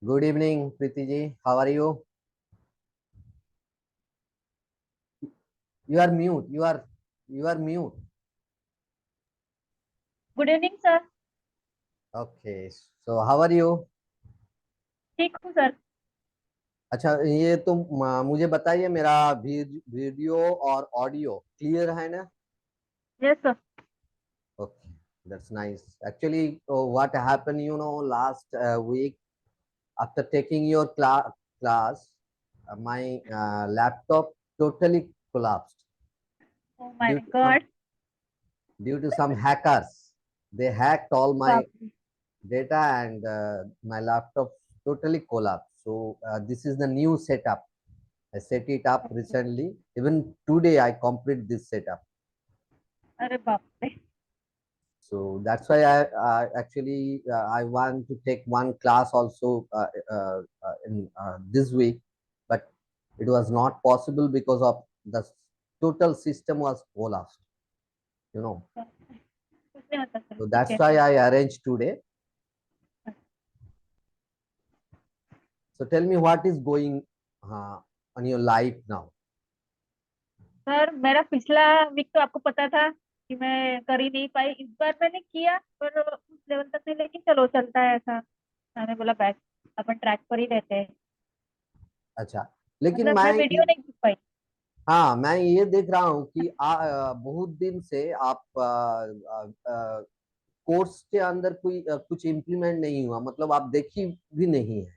Good evening, Preeti ji. How are you? You are mute. You are mute. Good evening sir. Okay. So how are you? ठीक हूँ sir. अच्छा, ये तुम मुझे बताइए, मेरा वीडियो और ऑडियो क्लियर है ना? Yes sir. Okay, that's nice. Actually, what happened, last week after taking your class, my laptop totally collapsed oh my due to some God. due to some hackers. They hacked all my बाप रे। data and my laptop totally collapsed. So this is the new setup. I set it up recently. Even today, I complete this setup. अरे बाप रे। So that's why I want to take one class also in this week, but it was not possible because of the total system was collapsed. You know, कुछ नहीं होता sir, so ठीक that's है। why I arranged today. So tell me what is going on your life now. Sir मेरा पिछला week तो आपको पता था कि मैं कर ही नहीं पाई। इस बार मैंने किया पर उस लेवल तक नहीं, लेकिन चलो चलता है ऐसा। मैंने बोला बैक अपन ट्रैक पर ही रहते हैं। अच्छा, लेकिन मतलब मैं वीडियो नहीं देख पाई। हाँ, मैं ये देख रहा हूँ कि बहुत दिन से आप कोर्स के अंदर कोई कुछ इम्प्लीमेंट नहीं हुआ, मतलब आप देखी भी नहीं है।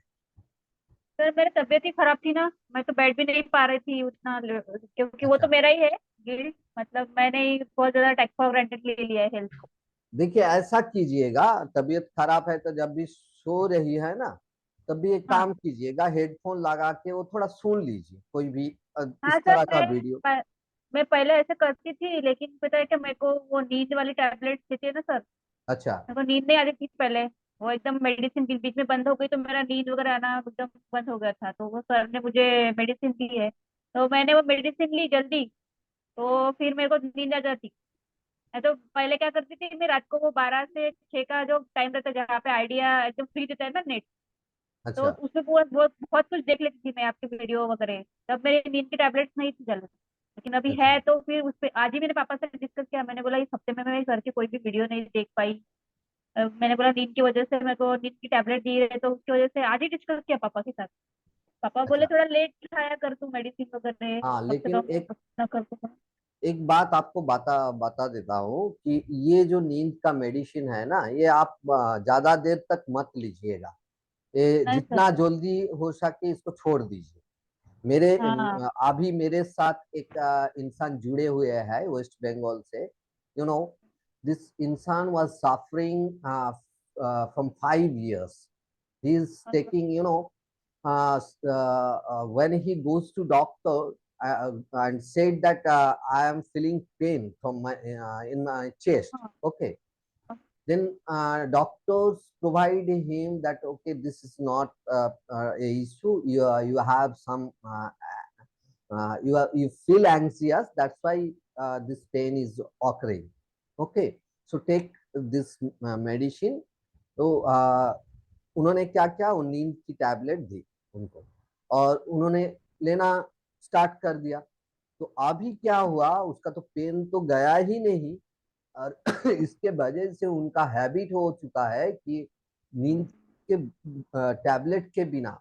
सर मेरी तबीयत ही खराब थी ना, मैं तो बैठ भी नहीं पा रही थी उतना क्योंकि वो तो अच्छा, मेरा ही है गिल्ट। मतलब मैंने ही बहुत ज्यादा टेक फॉर ग्रांटेड ले लिया है हेल्थ को। देखिए ऐसा कीजिएगा, तबीयत खराब है तो जब भी सो रही है ना, तब भी एक हाँ। काम कीजिएगा, हेडफोन लगा के वो थोड़ा सुन लीजिए कोई भी हाँ इस सर तरह का वीडियो। मैं पहले ऐसे करती थी, लेकिन पता है कि मेरे को वो नींद वाली टैबलेट देती है ना सर। अच्छा, मेरे को नींद नहीं आती थी पहले। वो एकदम मेडिसिन बीच बीच में बंद हो गई तो मेरा नींद वगैरह आना एकदम बंद हो गया था, तो वो सर ने मुझे मेडिसिन दी है। तो मैंने वो मेडिसिन ली जल्दी, तो फिर मेरे को नींद आ जाती। मैं तो पहले क्या करती थी, मैं रात को वो 12 से 6 का जो टाइम रहता है जहाँ पे आइडिया एकदम फ्री देता है ना नेट, तो अच्छा, उसमें बहुत कुछ देख लेती थी मैं आपके वीडियो वगैरह। तब मेरी नींद की टैबलेट्स नहीं थी चल रही। लेकिन अभी अच्छा, है तो फिर उस पे आज ही मेरे पापा से डिस्कस किया। मैंने बोला इस हफ्ते में मैं घर के कोई भी वीडियो नहीं देख पाई। मैंने बोला नींद की वजह से मेरे को नींद की टैबलेट दी है, तो उसकी वजह से आज ही डिस्कस किया पापा के साथ। पापा बोले अच्छा। थोड़ा लेट खाया कर तू मेडिसिन वगैरह, हाँ, कम से लेकिन कम ना कर तू। एक बात आपको बता बता देता हूँ कि ये जो नींद का मेडिसिन है ना, ये आप ज्यादा देर तक मत लीजिएगा। ये नहीं सर। जितना जल्दी हो सके इसको छोड़ दीजिए। मेरे हाँ अभी मेरे साथ एक इंसान जुड़े हुए हैं वेस्ट बंगाल से। यू नो, दिस इंसान was suffering from 5 years. He is मतलब। taking, when he goes to doctor and said that I am feeling pain from my in my chest. हाँ Okay, then doctors provide him that okay, this is not a issue. You have some you feel anxious. That's why this pain is occurring. Okay, so take this medicine. तो उन्होंने क्या किया, वो नींद की tablet दी उनको, और उन्होंने लेना स्टार्ट कर दिया। तो अभी क्या हुआ, उसका तो पेन तो गया ही नहीं, और इसके वजह से उनका हैबिट हो चुका है कि नींद के टैबलेट के बिना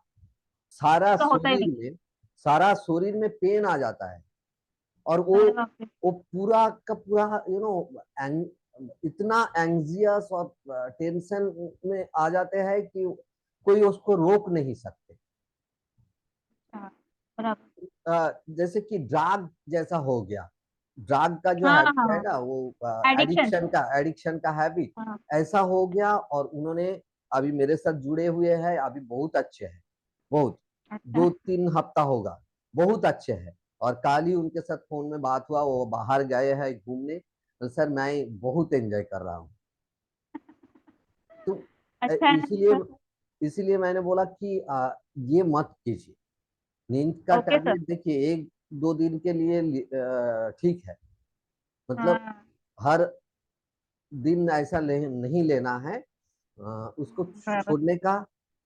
सारा उसका होता ही शरीर नहीं। में सारा शरीर में पेन आ जाता है। और अरे बाप रे। वो पूरा का पूरा इतना एंग्जियस और टेंशन में आ जाते हैं कि कोई उसको रोक नहीं सकते। हाँ बराबर। जैसे कि ड्रग जैसा हो गया। ड्रग का जो हाँ हैबिट है हाँ। ना, वो एडिक्शन। एडिक्शन का हैबिट हाँ। ऐसा हो गया। और उन्होंने अभी मेरे साथ जुड़े हुए हैं, अभी बहुत अच्छे हैं, बहुत। अच्छा। 2-3 हफ्ता होगा, बहुत अच्छे हैं। और कल ही उनके साथ फोन में बात हुआ, वो बाहर गए हैं घूमने, तो सर मैं बहुत एंजॉय कर रहा हूँ। तो अच्छा है इसीलिए सर। इसीलिए मैंने बोला कि ये मत कीजिए। नींद का ओके सर। टैबलेट देखिए 1-2 दिन के लिए ठीक है, मतलब हाँ हर दिन ऐसा नहीं लेना है। उसको बराबर। छोड़ने का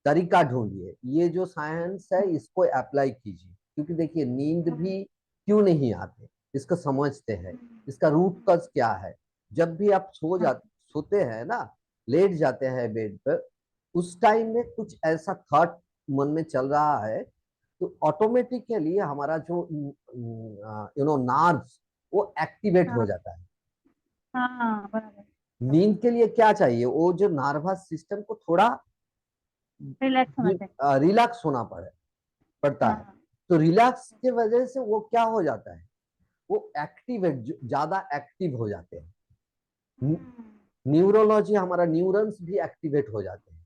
तरीका ढूंढिए, ये जो साइंस है इसको अप्लाई कीजिए, क्योंकि देखिए नींद भी क्यों नहीं आते इसको समझते हैं, इसका रूट कॉज क्या है। जब भी आप सोते हैं ना, लेट जाते हैं बेड पर, उस टाइम में कुछ ऐसा थॉट मन में चल रहा है, तो ऑटोमेटिकली हमारा जो नार्व्स वो एक्टिवेट हो हाँ जाता है। हाँ बराबर। नींद के लिए क्या चाहिए, वो जो नर्वस सिस्टम को थोड़ा रिलैक्स होना चाहिए। रिलैक्स होना पड़ता है। हाँ। तो रिलैक्स के वजह से वो क्या हो जाता है, वो एक्टिवेट, ज्यादा एक्टिव हो जाते हैं। न्यूरोलॉजी, हमारा न्यूरॉन्स भी एक्टिवेट हो जाते हैं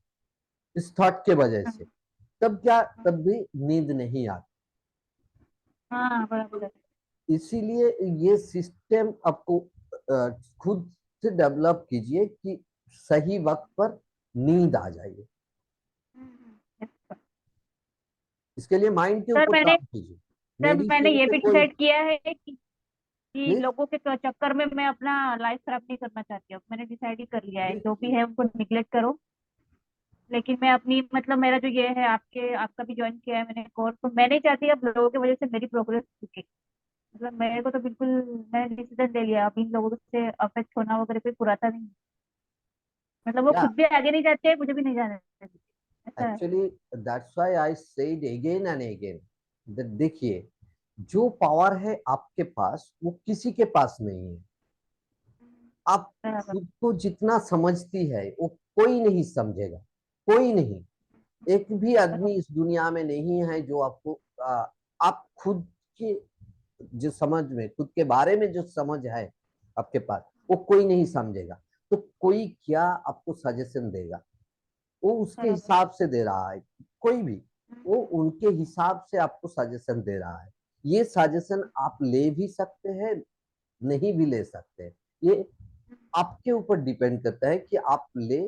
इस थॉट के वजह से। तब क्या, तब भी नींद नहीं आती। हाँ बराबर है। तो इसीलिए ये सिस्टम आपको खुद से डेवलप कीजिए कि सही वक्त पर नींद आ जाए। इसके लिए माइंड के सर ऊपर मैंने काम कीजिए, सर मैंने मेडिसिन ये से भी कोई। डिसाइड किया है कि प्लीज। लोगों के चक्कर में मैं अपना लाइफ खराब नहीं करना चाहती हूँ। मैंने डिसाइड ही कर लिया है, जो भी है उनको निगलेक्ट करो। लेकिन मैं अपनी मतलब मेरा जो ये है, आपका भी ज्वाइन किया है मैंने कोर्स, तो मैं नहीं चाहती अब लोगों की वजह से मेरी प्रोग्रेस रुके। मतलब मेरे को तो बिल्कुल, मैंने डिसीजन ले लिया अब इन लोगों से अफेक्ट होना वगैरह कोई बुराता नहीं। मतलब वो या खुद भी आगे नहीं जाते, मुझे भी नहीं जाने देते। ऐसा है। Actually that's why I said again and again, देखिए जो पावर है आपके पास वो किसी के पास नहीं है। आप बराबर। खुद को जितना समझती है वो कोई नहीं समझेगा, कोई नहीं। एक भी आदमी बराबर। इस दुनिया में नहीं है जो आपको आप खुद के जो समझ में, खुद के बारे में जो समझ है आपके पास, वो कोई नहीं समझेगा। तो कोई क्या आपको सजेशन देगा, वो उसके बराबर। हिसाब से दे रहा है। कोई भी, वो उनके हिसाब से आपको सजेशन दे रहा है। ये सजेशन आप ले भी सकते हैं, नहीं भी ले सकते हैं। ये आपके ऊपर डिपेंड करता है कि आप ले,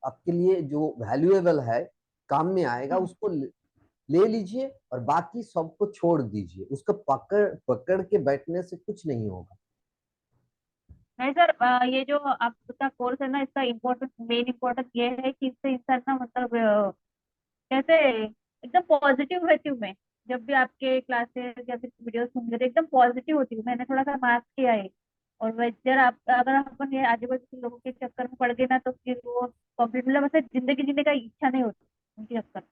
आपके लिए जो वैल्यूएबल है, काम में आएगा, उसको ले लीजिए, और बाकी सबको छोड़ दीजिए। उसको पकड़ पकड़ के बैठने से कुछ नहीं होगा। नहीं सर, ये जो आपका कोर्स है ना, इसका इम्पोर्टेंट मेन इम्पोर्टेंट ये है कि इससे इंसान ना मतलब कैसे एकदम पॉजिटिव रहती हूँ मैं। जब भी आपके क्लासेस या फिर वीडियोस सुन तो एकदम पॉजिटिव होती हूँ। मैंने थोड़ा सा मार्क किया है। और वैसे आप अगर अपन ये आजू बाजू के लोगों के चक्कर में पड़ गए ना, तो फिर वो कंप्लीट मतलब ऐसे जिंदगी जीने का इच्छा नहीं होती उनके चक्कर में।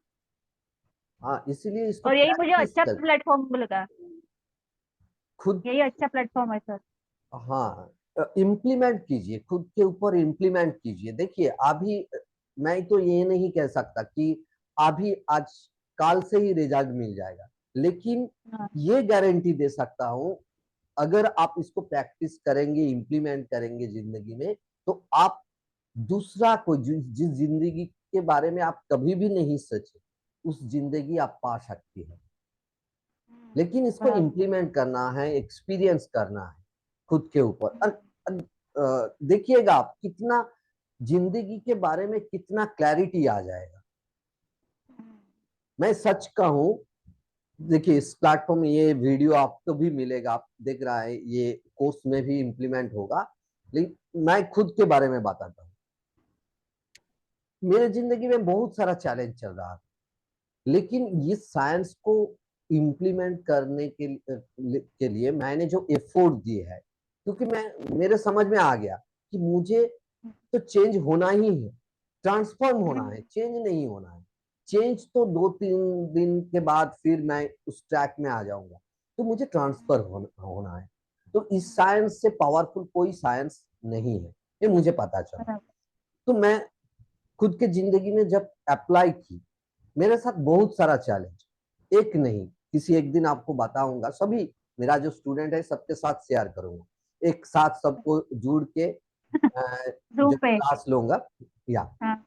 हाँ, इसीलिए इसको और यही मुझे प्रैक्टिस अच्छा कर, प्लेटफॉर्म लगा। खुद। यही अच्छा प्लेटफॉर्म है सर। हाँ, इम्प्लीमेंट कीजिए, खुद के ऊपर इम्प्लीमेंट कीजिए। देखिए अभी मैं तो ये नहीं कह सकता कि अभी आज काल से ही रिजल्ट मिल जाएगा, लेकिन हाँ। ये गारंटी दे सकता हूं, अगर आप इसको प्रैक्टिस करेंगे, इम्प्लीमेंट करेंगे जिंदगी में, तो आप दूसरा कोई जिस जिंदगी के बारे में आप कभी भी नहीं सोचे, उस जिंदगी आप पा सकती है। लेकिन इसको बराबर। इम्प्लीमेंट करना है, एक्सपीरियंस करना है खुद के ऊपर। देखिएगा आप कितना जिंदगी के बारे में कितना क्लैरिटी आ जाएगा। मैं सच कहूं, देखिए इस प्लेटफॉर्म में ये वीडियो आपको भी मिलेगा, आप देख रहा है, ये कोर्स में भी इम्प्लीमेंट होगा। लेकिन मैं खुद के बारे में बताता हूँ, मेरे जिंदगी में बहुत सारा चैलेंज चल रहा था, लेकिन ये साइंस को इम्प्लीमेंट करने के लिए मैंने जो एफर्ट दिए है, क्योंकि मैं, मेरे समझ में आ गया कि मुझे तो चेंज होना ही है, ट्रांसफॉर्म होना है, चेंज नहीं होना है। चेंज तो 2-3 दिन के बाद फिर मैं उस ट्रैक में आ जाऊंगा, तो मुझे ट्रांसफर होना है। तो इस साइंस से पावरफुल कोई साइंस नहीं है, ये मुझे पता चला। बराबर। तो मैं खुद के जिंदगी में जब अप्लाई की, मेरे साथ बहुत सारा चैलेंज, एक नहीं, किसी एक दिन आपको बताऊंगा, सभी मेरा जो स्टूडेंट है सबके साथ शेयर करूंगा, एक साथ सबको जुड़ के जूम जब पे। क्लास लूंगा, या हाँ।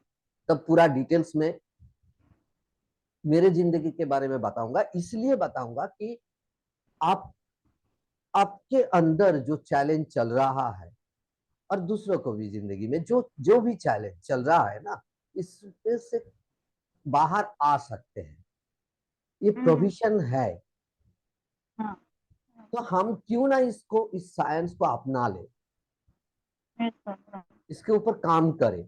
तब पूरा डिटेल्स में मेरे जिंदगी के बारे में बताऊंगा। इसलिए बताऊंगा कि आप, आपके अंदर जो चैलेंज चल रहा है, और दूसरों को भी जिंदगी में जो जो भी चैलेंज चल रहा है ना, इससे से बाहर आ सकते हैं। ये हम्म। प्रोविजन है। हाँ। तो हम क्यों ना इसको, इस साइंस को अपना ले, yes, sir, बराबर। इसके ऊपर काम करें।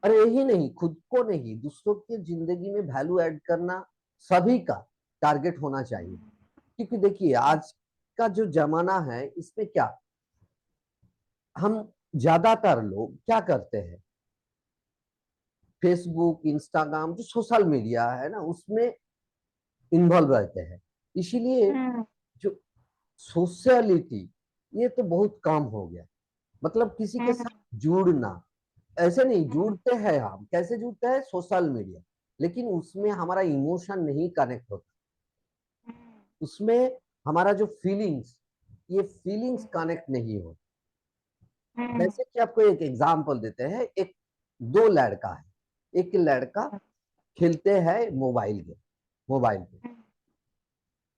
अरे यही नहीं, खुद को नहीं, दूसरों की जिंदगी में वैल्यू ऐड करना सभी का टारगेट होना चाहिए। क्योंकि देखिए आज का जो जमाना है इसमें क्या, हम ज्यादातर लोग क्या करते हैं, फेसबुक इंस्टाग्राम जो सोशल मीडिया है ना उसमें इन्वॉल्व रहते हैं। इसीलिए हम्म जो सोशलिटी ये तो बहुत कम हो गया। मतलब किसी के हम्म साथ जुड़ना, ऐसे नहीं हम्म जुड़ते हैं, हम कैसे जुड़ते हैं, सोशल मीडिया, लेकिन उसमें हमारा इमोशन नहीं कनेक्ट होता, उसमें हमारा जो फीलिंग्स, ये फीलिंग्स कनेक्ट नहीं हो। हम्म जैसे कि आपको एक एग्जांपल देते हैं, एक दो लड़का है, एक लड़का खेलते हैं मोबाइल गेम, मोबाइल पे,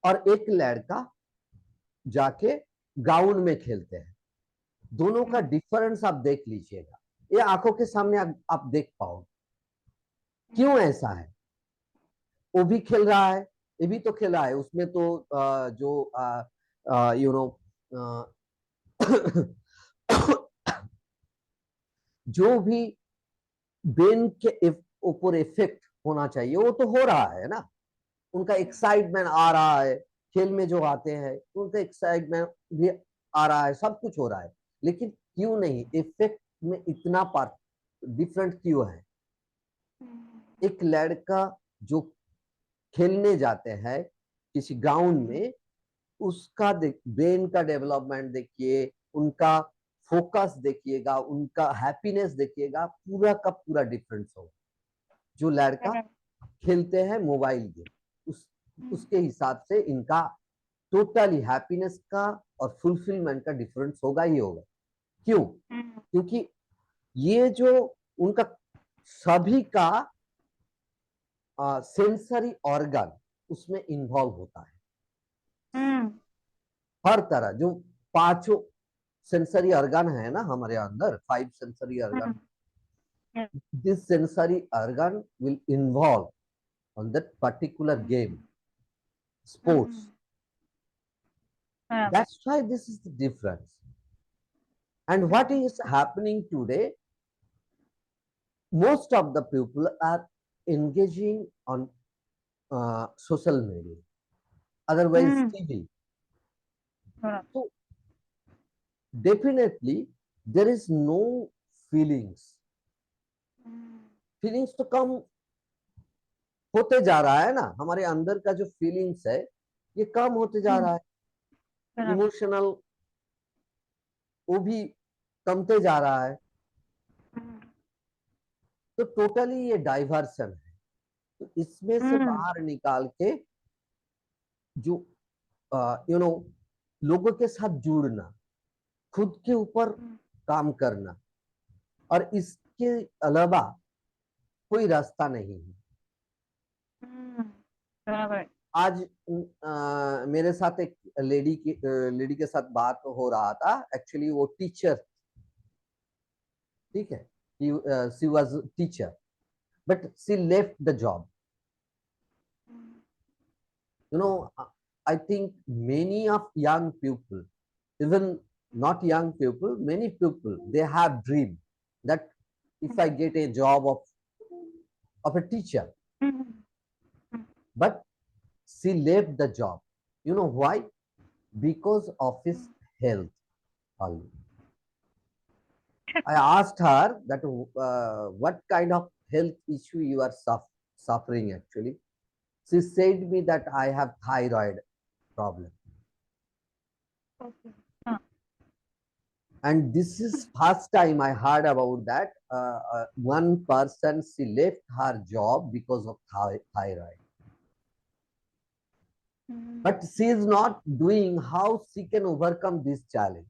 और एक लड़का जाके ग्राउंड में खेलते हैं। दोनों का डिफरेंस आप देख लीजिएगा, ये आंखों के सामने आप देख पाओगे। क्यों ऐसा है, वो भी खेल रहा है, ये भी तो खेल रहा है, उसमें तो जो यू नो जो भी ब्रेन के ऊपर इफेक्ट होना चाहिए वो तो हो रहा है ना। उनका एक्साइटमेंट आ रहा है, खेल में जो आते हैं उनका एक्साइटमेंट भी आ रहा है, सब कुछ हो रहा है, लेकिन क्यों नहीं इफेक्ट में इतना पार्ट डिफरेंट क्यों है। एक लड़का जो खेलने जाते हैं किसी ग्राउंड में, उसका ब्रेन का डेवलपमेंट देखिए, उनका फोकस देखिएगा, उनका हैप्पीनेस देखिएगा, पूरा का पूरा डिफरेंस होगा। जो लड़का खेलते हैं मोबाइल गेम, उसके हिसाब से इनका टोटली हैप्पीनेस का और फुलफिलमेंट का डिफरेंस होगा ही होगा। क्यों, क्योंकि ये जो उनका सभी का सेंसरी ऑर्गन उसमें इन्वॉल्व होता है। हर तरह जो पांचों सेंसरी ऑर्गन है ना हमारे अंदर, 5 sensory organ, this sensory organ will involve on that particular game, sports. That's why this is the difference. And what is happening today, most of the people are engaging on social media, otherwise TV. So definitely there is no feelings. Feelings तो कम होते जा रहा है ना, हमारे अंदर का जो फीलिंग्स है ये कम होते जा रहा है, इमोशनल वो भी कमते जा रहा है। तो टोटली ये डाइवर्सन है। तो इसमें से बाहर निकाल के जो लोगों के साथ जुड़ना, खुद के ऊपर काम करना, और इसके अलावा कोई रास्ता नहीं है। आज मेरे साथ एक लेडी के साथ बात हो रहा था, एक्चुअली वो टीचर, ठीक है, she was teacher but she left the job. I think many of young people, even not young people, many people, they have dream that if I get a job of a teacher, but she left the job. You know why? Because of his health only. I asked her that what kind of health issue you are suffering actually. She said me that I have thyroid problem. And this is first time I heard about that. One person, she left her job because of thyroid, but she is not doing how she can overcome this challenge.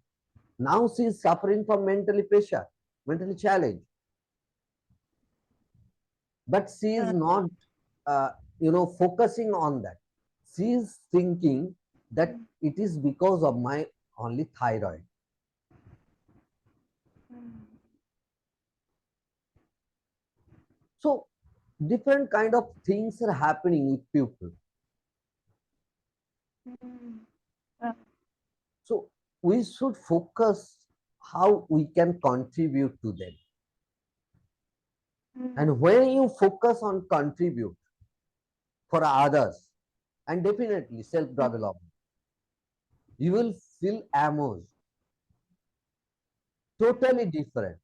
Now she is suffering from mentally pressure, mentally challenge, but she is not uh, focusing on that. She is thinking that it is because of my only thyroid. So different kind of things are happening with people. So we should focus how we can contribute to them. And when you focus on contribute for others and definitely self development, you will feel amused, totally different.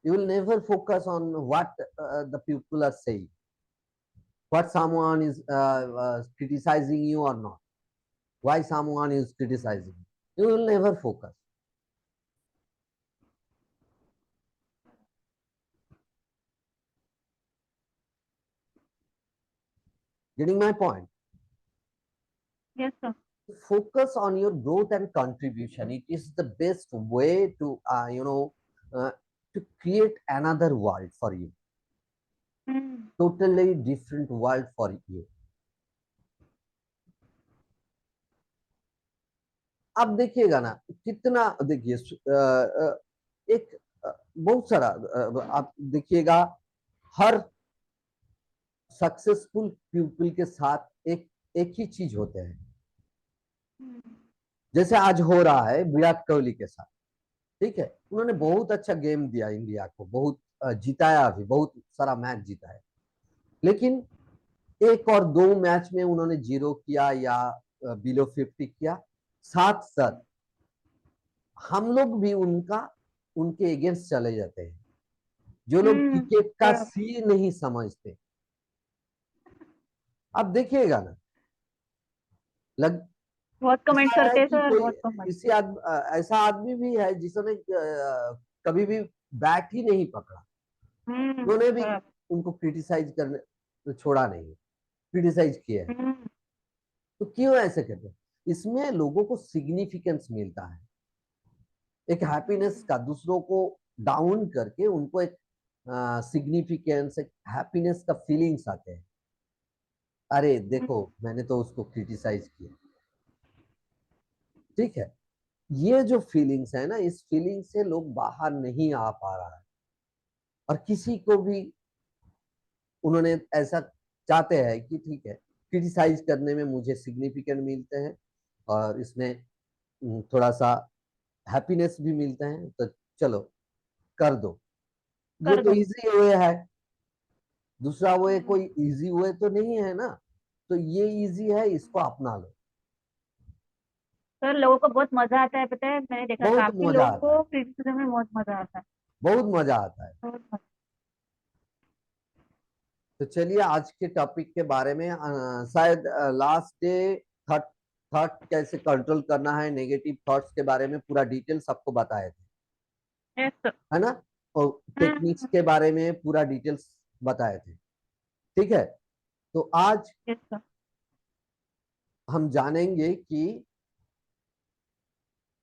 You will never focus on what the people are saying, what someone is criticizing you or not, why someone is criticizing you. You will never focus. Getting my point? Yes, sir. Focus on your growth and contribution. It is the best way to uh, to create another world for you, totally different world for you. अब देखिएगा ना कितना, देखिए एक बहुत सारा आप देखिएगा, हर सक्सेसफुल पीपल के साथ एक एक ही चीज होते हैं। जैसे आज हो रहा है विराट कोहली के साथ, ठीक है, उन्होंने बहुत अच्छा गेम दिया इंडिया को, बहुत जिताया भी, बहुत सारा मैच जीता है, लेकिन एक और दो मैच में उन्होंने 0 किया या बिलो 50 किया। साथ साथ हम लोग भी उनके अगेंस्ट चले जाते हैं, जो लोग क्रिकेट का सी नहीं समझते। अब देखिएगा ना, बहुत कमेंट ऐसा है करते हैं कि सर, कोई बहुत कमेंट। ऐसा आदमी भी है जिसने कभी भी बैट ही नहीं पकड़ा, उन्होंने भी उनको क्रिटिसाइज करने तो छोड़ा नहीं, क्रिटिसाइज किया है। तो क्यों ऐसे करते हैं? इसमें लोगों को सिग्निफिकेंस मिलता है, एक हैप्पीनेस का, दूसरों को डाउन करके उनको एक सिग्निफिकेंस, एक हैप्पीनेस का फीलिंग्स आते हैं। अरे देखो मैंने तो उसको क्रिटिसाइज किया, ठीक है। ये जो फीलिंग्स है ना, इस फीलिंग से लोग बाहर नहीं आ पा रहा है, और किसी को भी उन्होंने ऐसा चाहते हैं कि ठीक है, क्रिटिसाइज करने में मुझे सिग्निफिकेंट मिलते हैं और इसमें थोड़ा सा हैप्पीनेस भी मिलते हैं, तो चलो कर दो। ये तो इजी वे है, दूसरा वे कोई इजी वे तो नहीं है ना, तो ये इजी है, इसको अपना लो। सर लोगों को बहुत मजा आता है, पता है, मैंने देखा बहुत काफी मजा लोगों आता है, को क्रिटिसिज्म में बहुत मजा आता है। बहुत मजा आता है। बहुत मजा। तो चलिए आज के टॉपिक के बारे में शायद लास्ट डे थॉट थॉट कैसे कंट्रोल करना है, नेगेटिव थॉट्स के बारे में पूरा डिटेल सबको बताए थे, यस सर। है ना, और टेक्निक्स के बारे में पूरा डिटेल्स बताए थे, ठीक है। तो आज यस सर। हम जानेंगे कि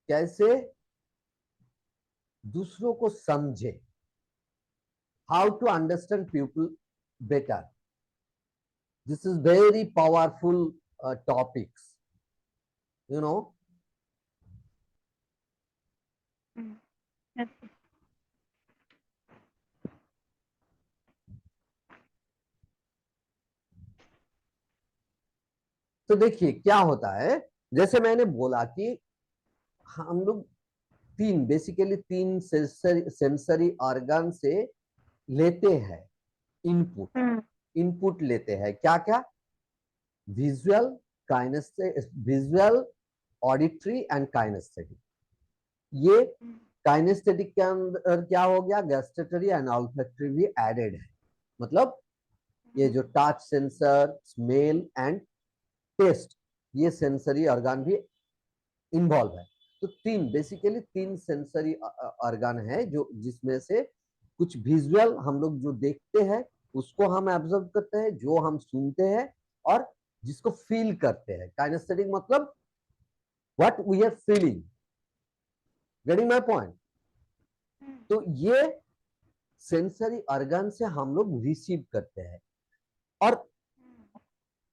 कैसे दूसरों को समझे, how to understand people better. This is very powerful topics, you know. Yes sir. तो देखिए क्या होता है, जैसे मैंने बोला कि हम लोग बेसिकली तीन सेंसरी ऑर्गन से लेते हैं इनपुट। इनपुट लेते हैं क्या क्या? Visual, visual, auditory and kinesthetic. ये काइनेस्थेटिक के अंदर क्या हो गया, गैस्ट्रेटरी एंड ऑल्फैक्टरी भी एडेड है, मतलब ये जो touch sensor, smell and taste, ये सेंसरी ऑर्गन भी इन्वॉल्व है। तो बेसिकली तीन सेंसरी ऑर्गन है, जो जिसमें से कुछ विजुअल हम लोग जो देखते हैं उसको हम ऑब्जर्व करते हैं, जो हम सुनते हैं और जिसको फील करते हैं। काइनेस्थेटिक मतलब what we are feeling, getting my point. तो ये सेंसरी ऑर्गन से हम लोग रिसीव करते हैं, और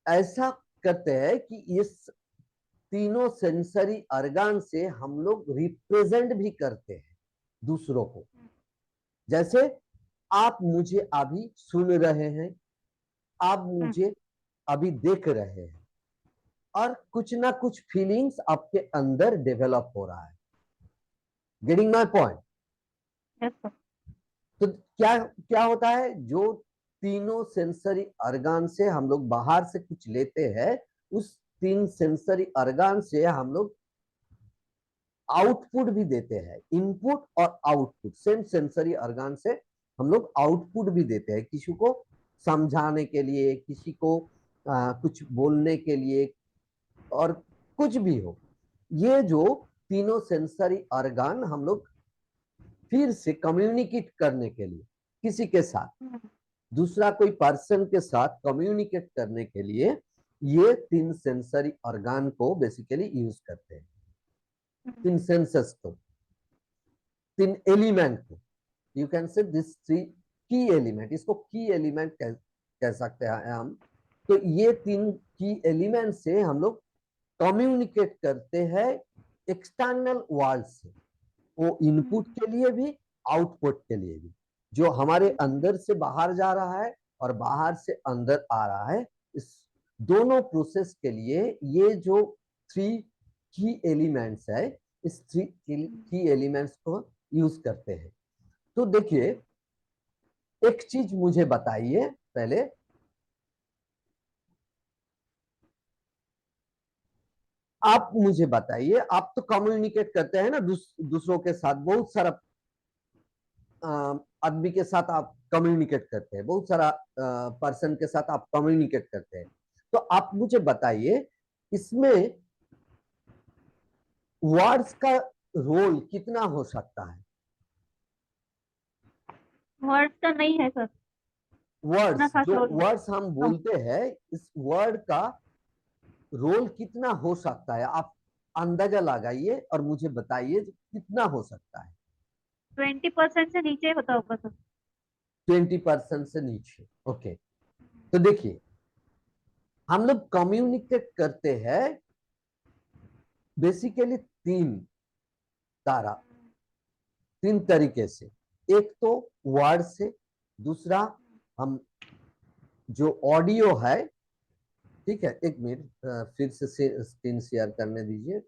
ऐसा करते हैं कि इस तीनों सेंसरी ऑर्गन से हम लोग रिप्रेजेंट भी करते हैं दूसरों को। जैसे आप मुझे अभी सुन रहे हैं, आप मुझे अभी देख रहे हैं, और कुछ ना कुछ फीलिंग्स आपके अंदर डेवलप हो रहा है। Getting my point? Yes sir. तो क्या क्या होता है, जो तीनों सेंसरी ऑर्गन से हम लोग बाहर से कुछ लेते हैं, उस तीन सेंसरी ऑर्गन से हम लोग आउटपुट भी देते हैं। इनपुट और आउटपुट सेम सेंसरी ऑर्गन से हम लोग आउटपुट भी देते हैं, किसी को समझाने के लिए, किसी को कुछ बोलने के लिए, और कुछ भी हो। ये जो तीनों सेंसरी ऑर्गन हम लोग फिर से कम्युनिकेट करने के लिए, किसी के साथ, दूसरा कोई पर्सन के साथ कम्युनिकेट करने के लिए, ये तीन सेंसरी ऑर्गन को बेसिकली यूज करते हैं। तीन सेंसेस को, तीन एलिमेंट को, you can say this three की एलिमेंट, इसको की एलिमेंट कह सकते हैं हम। तो ये तीन की एलिमेंट से हम लोग कम्युनिकेट करते हैं एक्सटर्नल वर्ल्ड से, वो इनपुट के लिए भी, आउटपुट के लिए भी। जो हमारे अंदर से बाहर जा रहा है और बाहर से अंदर आ रहा है, इस दोनों प्रोसेस के लिए ये जो थ्री की एलिमेंट्स है, इस थ्री की एलिमेंट्स को यूज करते हैं। तो देखिए, एक चीज मुझे बताइए पहले, आप मुझे बताइए, आप तो कम्युनिकेट करते हैं ना दूसरों के साथ, बहुत सारा आदमी के साथ आप कम्युनिकेट करते हैं, बहुत सारा पर्सन के साथ आप कम्युनिकेट करते हैं। तो आप मुझे बताइए, इसमें वर्ड्स का रोल कितना हो सकता है? वर्ड्स का नहीं है सर, इतना वर्ड्स, खास जो रोल नहीं। वर्ड्स हम बोलते हैं, इस वर्ड का रोल कितना हो सकता है? आप अंदाजा लगाइए और मुझे बताइए कितना हो सकता है। 20% से नीचे होता होगा सर। 20% से नीचे, ओके। तो देखिए, हम लोग कम्युनिकेट करते हैं बेसिकली तीन तरीके से। एक तो वर्ड से, दूसरा हम जो ऑडियो है, ठीक है, एक मिनट, फिर से स्क्रीन शेयर करने दीजिए।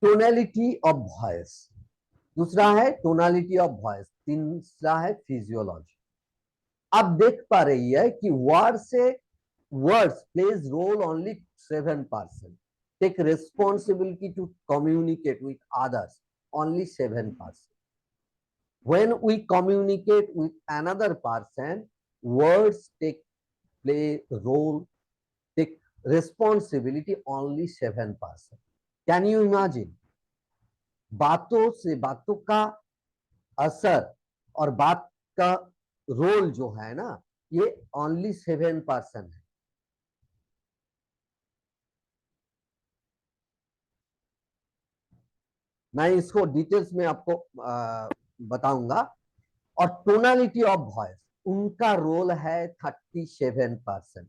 टोनैलिटी ऑफ वॉइस, दूसरा है टोनैलिटी ऑफ वॉइस, तीसरा है फिजियोलॉजी। आप देख पा रही है कि words plays role only 7%, take responsibility to communicate with others only 7%। When we communicate with another person, words play role, take responsibility only 7%. Can you imagine? बातों का असर और बात का रोल जो है ना, ये ओनली 7% है। मैं इसको डिटेल्स में आपको बताऊंगा। और टोनालिटी ऑफ वॉइस, उनका रोल है 37%।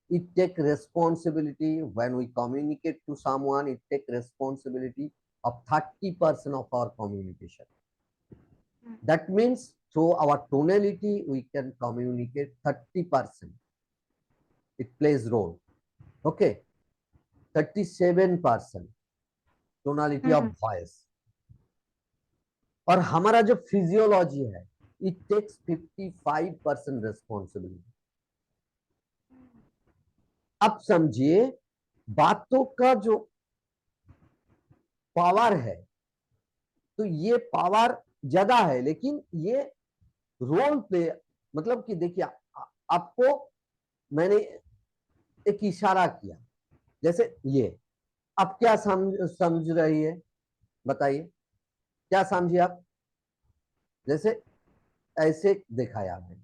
It take responsibility when we communicate to someone. It take responsibility of 30% of our communication. That means through our tonality we can communicate 30%. It plays role. Okay, 37% tonality of voice. और हमारा जो physiology है, it takes 55% responsibility. अब समझिए, बातों का जो power है, तो ये पावर ज्यादा है, लेकिन ये रोल प्ले, मतलब कि देखिए, आपको मैंने एक इशारा किया, जैसे ये, आप क्या समझ रही है, बताइए क्या समझिए आप? जैसे ऐसे दिखाया मैंने,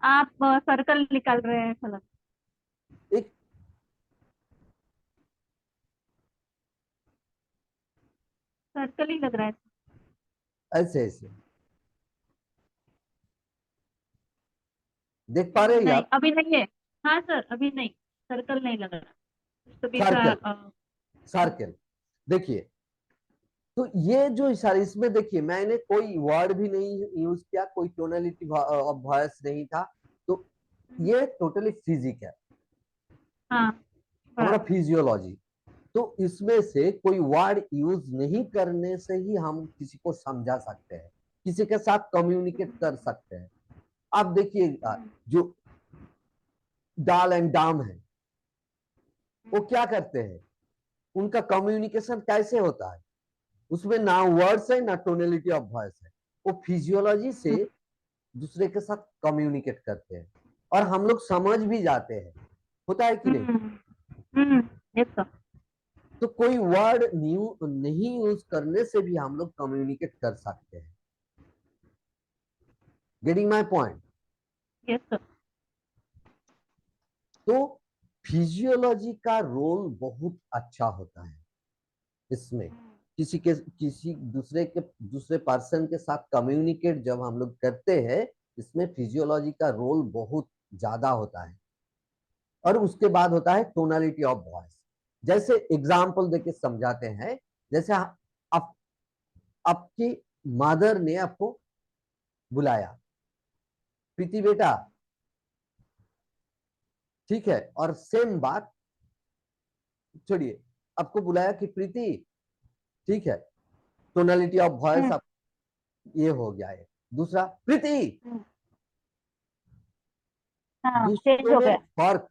आप सर्कल निकाल रहे हैं सर। एक सर्कल ही लग रहा है। ऐसे ऐसे देख पा रहे हैं नहीं आप? अभी नहीं है। हाँ सर अभी नहीं, सर्कल नहीं लग रहा, तो भी सा सर्कल, सर्कल, देखिए। तो ये जो इशारा, इसमें देखिए मैंने कोई वर्ड भी नहीं यूज किया, कोई टोनलिटी ऑफ वॉइस नहीं था। तो ये टोटली फिजिक है, हाँ हमारा बराबर। फिजियोलॉजी। तो इसमें से कोई वर्ड यूज नहीं करने से ही हम किसी को समझा सकते हैं, किसी के साथ कम्युनिकेट कर सकते हैं। आप देखिए जो डाल एंड डाम है, वो क्या करते हैं, उनका कम्युनिकेशन कैसे होता है, उसमें ना वर्ड्स है ना टोनलिटी ऑफ वॉइस है, वो फिजियोलॉजी से दूसरे के साथ कम्युनिकेट करते हैं और हम लोग समझ भी जाते हैं, होता है कि नहीं। Yes sir. तो कोई वर्ड न्यू नहीं यूज करने से भी हम लोग कम्युनिकेट कर सकते हैं। Getting my point. Yes sir. तो फिजियोलॉजी का रोल बहुत अच्छा होता है इसमें, किसी दूसरे पर्सन के साथ कम्युनिकेट जब हम लोग करते हैं, इसमें फिजियोलॉजी का रोल बहुत ज्यादा होता है। और उसके बाद होता है टोनालिटी ऑफ वॉइस। जैसे एग्जाम्पल देके समझाते हैं, जैसे आप आपकी मदर ने आपको बुलाया, प्रीति बेटा, ठीक है, और सेम बात छोड़िए, आपको बुलाया कि प्रीति, ठीक है, टोनालिटी ऑफ वॉइस आप ये हो गया है। दूसरा प्रीति, हाँ, चेंज दूसरों हो में गया। फर्क।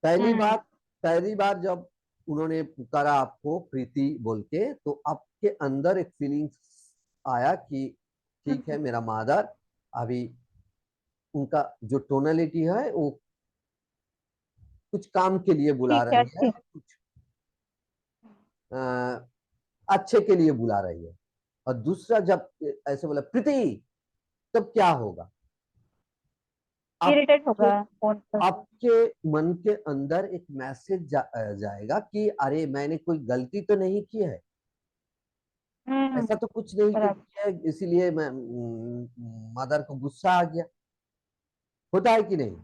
पहली हम्म। बार पहली बार जब उन्होंने पुकारा आपको प्रीति बोल के, तो आपके अंदर एक फीलिंग्स आया कि ठीक है, मेरा मदर अभी उनका जो टोनलिटी है वो कुछ काम के लिए बुला ठीक है, रही है, अच्छी। कुछ अच्छे के लिए बुला रही है। और दूसरा जब ऐसे बोला प्रीति, तब क्या होगा, इरिटेट आपके होगा फोन पर। आपके मन के अंदर एक मैसेज जाएगा कि अरे मैंने कोई गलती तो नहीं की है, हम्म। ऐसा तो कुछ नहीं बराबर। किया है, इसीलिए मैं मदर को गुस्सा आ गया, होता है कि नहीं।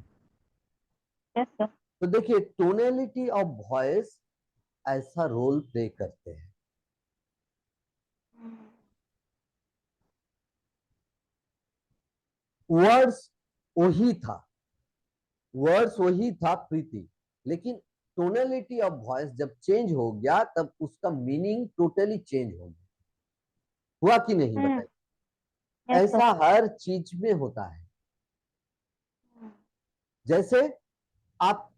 Yes sir. तो देखिए टोनलिटी ऑफ वॉइस ऐसा रोल प्ले करते हैं। वर्ड्स वही था, वर्ड्स वही था प्रीति, लेकिन टोनलिटी ऑफ वॉइस जब चेंज हो गया तब उसका मीनिंग टोटली चेंज हो गया। हुआ कि नहीं बताइए। Yes sir. ऐसा हर चीज में होता है। जैसे आप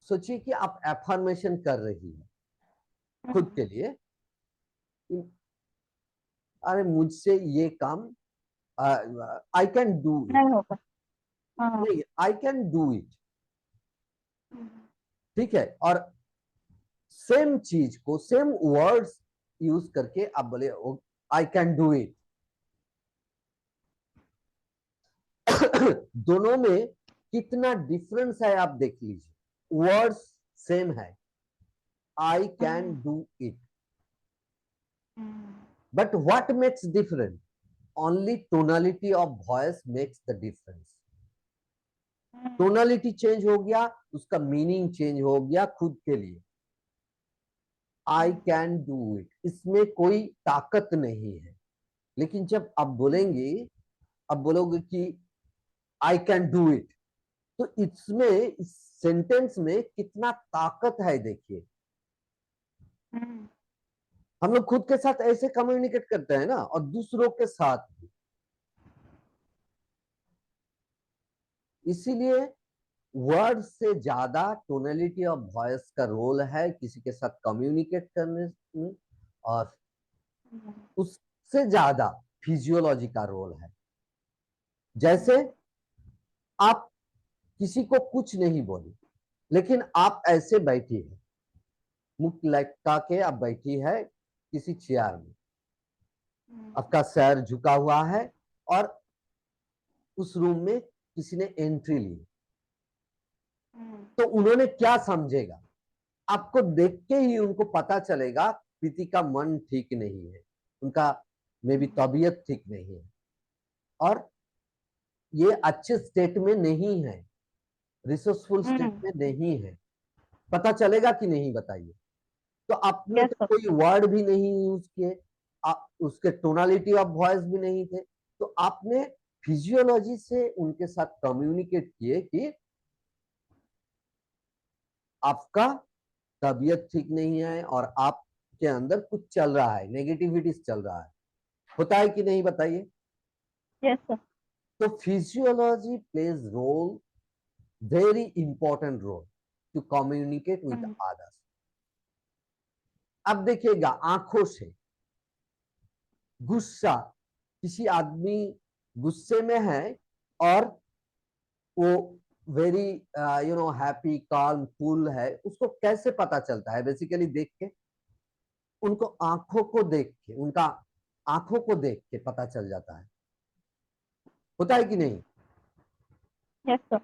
सोचिए कि आप एफर्मेशन कर रही है खुद के लिए, अरे मुझसे ये काम, आई कैन डू इट, नहीं होगा। हाँ। नहीं आई कैन डू इट, ठीक है, और सेम चीज को सेम वर्ड्स यूज करके आप बोले आई कैन डू इट। दोनों में कितना डिफरेंस है आप देख लीजिए, वर्ड्स सेम है, I can do it, but what makes different, only tonality of voice makes the difference. Tonality change हो गया, उसका मीनिंग चेंज हो गया खुद के लिए। आई कैन डू इट, इसमें कोई ताकत नहीं है, लेकिन जब आप बोलेंगे, अब बोलोगे कि आई कैन डू इट, तो इसमें इस सेंटेंस में कितना ताकत है देखिए। हम लोग खुद के साथ ऐसे कम्युनिकेट करते हैं ना, और दूसरों के साथ भी। इसीलिए वर्ड से ज्यादा टोनलिटी ऑफ वॉइस का रोल है किसी के साथ कम्युनिकेट करने में, और उससे ज्यादा फिजियोलॉजी का रोल है। जैसे आप किसी को कुछ नहीं बोले, लेकिन आप ऐसे बैठी है, मुख लटका के आप बैठी है किसी चेयर में, आपका सर झुका हुआ है, और उस रूम में किसी ने एंट्री ली, तो उन्होंने क्या समझेगा, आपको देख के ही उनको पता चलेगा प्रीति का मन ठीक नहीं है, उनका मे भी तबीयत ठीक नहीं है, और ये अच्छे स्टेट में नहीं है, रिसोर्सफुल स्टेट में नहीं है। पता चलेगा कि नहीं बताइए। तो आपने यस तो सर। कोई वर्ड भी नहीं यूज किए, उसके टोनालिटी ऑफ वॉइस भी नहीं थे, तो आपने फिजियोलॉजी से उनके साथ कम्युनिकेट किए कि आपका तबीयत ठीक नहीं है और आपके अंदर कुछ चल रहा है, नेगेटिविटी चल रहा है, होता है कि नहीं बताइए? Yes sir. तो physiology plays role, very important role to communicate with others. अब देखिएगा, आंखों से गुस्सा, किसी आदमी गुस्से में है और वो वेरी हैप्पी काल्म कूल है, उसको कैसे पता चलता है? बेसिकली देख के, उनको आंखों को देख के, उनका आंखों को देख के पता चल जाता है, होता है कि नहीं? Yes sir.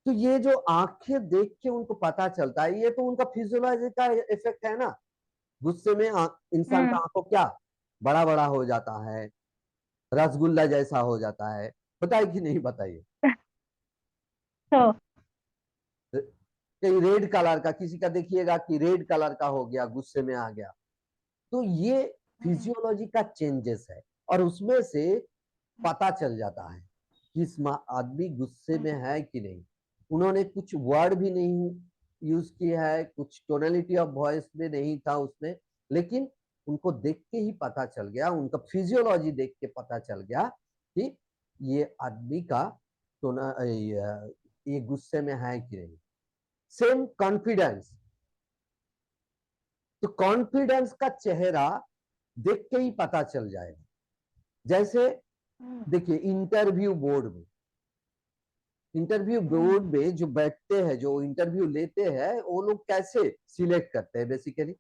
तो ये जो आंखें देख के उनको पता चलता है, ये तो उनका फिजियोलॉजी का इफेक्ट है ना। गुस्से में इंसान का हम्म। आंखों क्या बड़ा बड़ा हो जाता है, रसगुल्ला जैसा हो जाता है, होता है कि नहीं बताइए? तो कहीं रेड कलर का, किसी का देखिएगा कि रेड कलर का हो गया, गुस्से में आ गया। तो ये फिजियोलॉजी का चेंजेस है, और उसमें से पता चल जाता है कि इस आदमी गुस्से में है कि नहीं। उन्होंने कुछ वर्ड भी नहीं यूज किया है, कुछ टोनलिटी ऑफ वॉइस में नहीं था उसमें, लेकिन उनको देख के ही पता चल गया, उनका फिजियोलॉजी देख के पता चल गया कि ये आदमी का ये गुस्से में है कि नहीं। सेम कॉन्फिडेंस, तो कॉन्फिडेंस का चेहरा देख के ही पता चल जाएगा। जैसे देखिए, इंटरव्यू बोर्ड में जो बैठते हैं, जो इंटरव्यू लेते हैं, वो लोग कैसे सिलेक्ट करते हैं? बेसिकली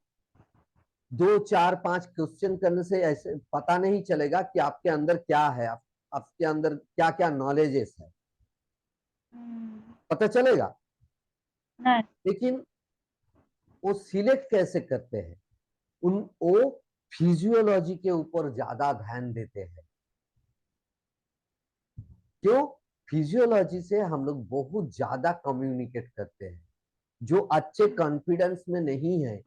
2 4 5 क्वेश्चन करने से ऐसे पता नहीं चलेगा कि आपके अंदर क्या है, आपके अंदर क्या क्या नॉलेजेस है, पता चलेगा। नहीं। लेकिन वो सिलेक्ट कैसे करते हैं? वो फिजियोलॉजी के ऊपर ज्यादा ध्यान देते हैं। क्यों? फिजियोलॉजी से हम लोग बहुत ज्यादा कम्युनिकेट करते हैं। जो अच्छे कॉन्फिडेंस में नहीं है,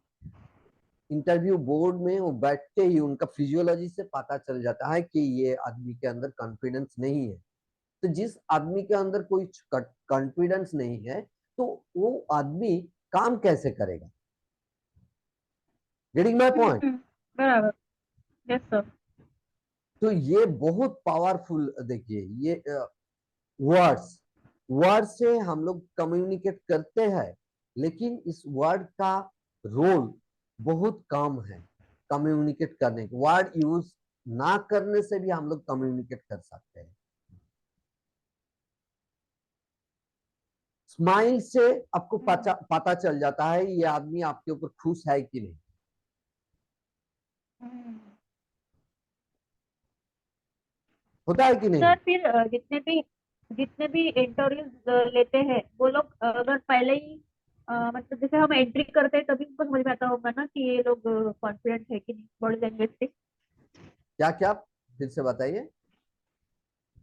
इंटरव्यू बोर्ड में वो बैठते ही उनका फिजियोलॉजी से पता चल जाता है कि ये आदमी के अंदर कॉन्फिडेंस नहीं है। तो जिस आदमी के अंदर कोई कॉन्फिडेंस नहीं है, तो वो आदमी काम कैसे करेगा? Getting my point? बराबर। Yes sir. तो ये बहुत पावरफुल, देखिए ये वर्ड्स, वर्ड से हम लोग कम्युनिकेट करते हैं, लेकिन इस वर्ड का रोल बहुत कम है कम्युनिकेट करने के। वर्ड यूज ना करने से भी हम लोग कम्युनिकेट कर सकते हैं। स्माइल से आपको पता चल जाता है ये आदमी आपके ऊपर खुश है कि नहीं, होता है कि नहीं? सर फिर जितने भी इंटरव्यूज लेते हैं वो लोग अगर पहले ही मतलब जैसे हम एंट्री करते हैं तभी उनको समझ में आता होगा ना कि ये लोग कॉन्फिडेंट है कि नहीं बॉडी लैंग्वेज से। क्या क्या फिर से बताइए।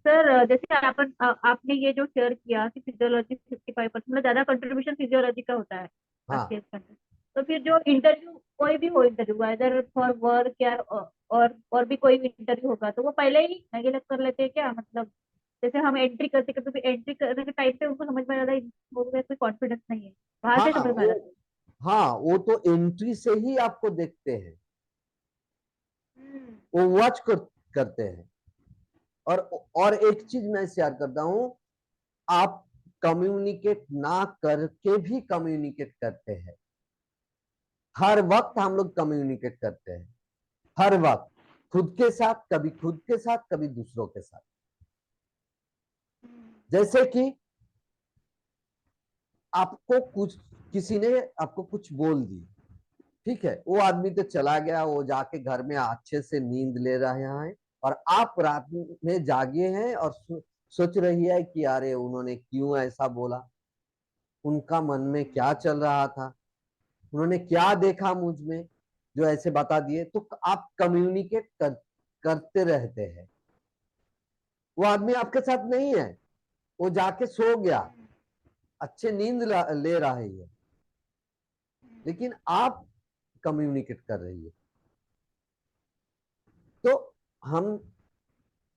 सर जैसे आपने ये जो शेयर किया कि फिजियोलॉजी 55% मतलब ज्यादा कंट्रीब्यूशन फिजियोलॉजी का होता है हाँ आपके इसके अंदर। तो फिर जो इंटरव्यू कोई भी हो इंटरव्यू इधर फॉर वर्क या और भी कोई भी इंटरव्यू होगा तो वो पहले ही नेगलेक्ट कर लेते हैं क्या मतलब जैसे हम एंट्री करते करते एंट्री करने के टाइम पे उनको समझ में आ रहा है लोगों में कोई कॉन्फिडेंस नहीं है वहां से हाँ समझ में आ वो रहा है। हाँ, वो तो एंट्री से ही आपको देखते हैं, हम्म। वो वॉच करते हैं। और और एक चीज मैं शेयर करता हूं, आप कम्युनिकेट ना करके भी कम्युनिकेट करते हैं। हर वक्त हम लोग कम्युनिकेट करते हैं, हर वक्त, खुद के साथ, कभी खुद के साथ, कभी दूसरों के साथ। जैसे कि आपको कुछ, किसी ने आपको कुछ बोल दी, ठीक है, वो आदमी तो चला गया, वो जाके घर में अच्छे से नींद ले रहे हैं, और आप रात में जागे हैं और सोच रही है कि अरे उन्होंने क्यों ऐसा बोला, उनका मन में क्या चल रहा था, उन्होंने क्या देखा मुझ में जो ऐसे बता दिए। तो आप कम्युनिकेट करते रहते हैं। वो आदमी आपके साथ नहीं है, वो जाके सो गया, अच्छे नींद ले रही है, लेकिन आप कम्युनिकेट कर रही है। तो हम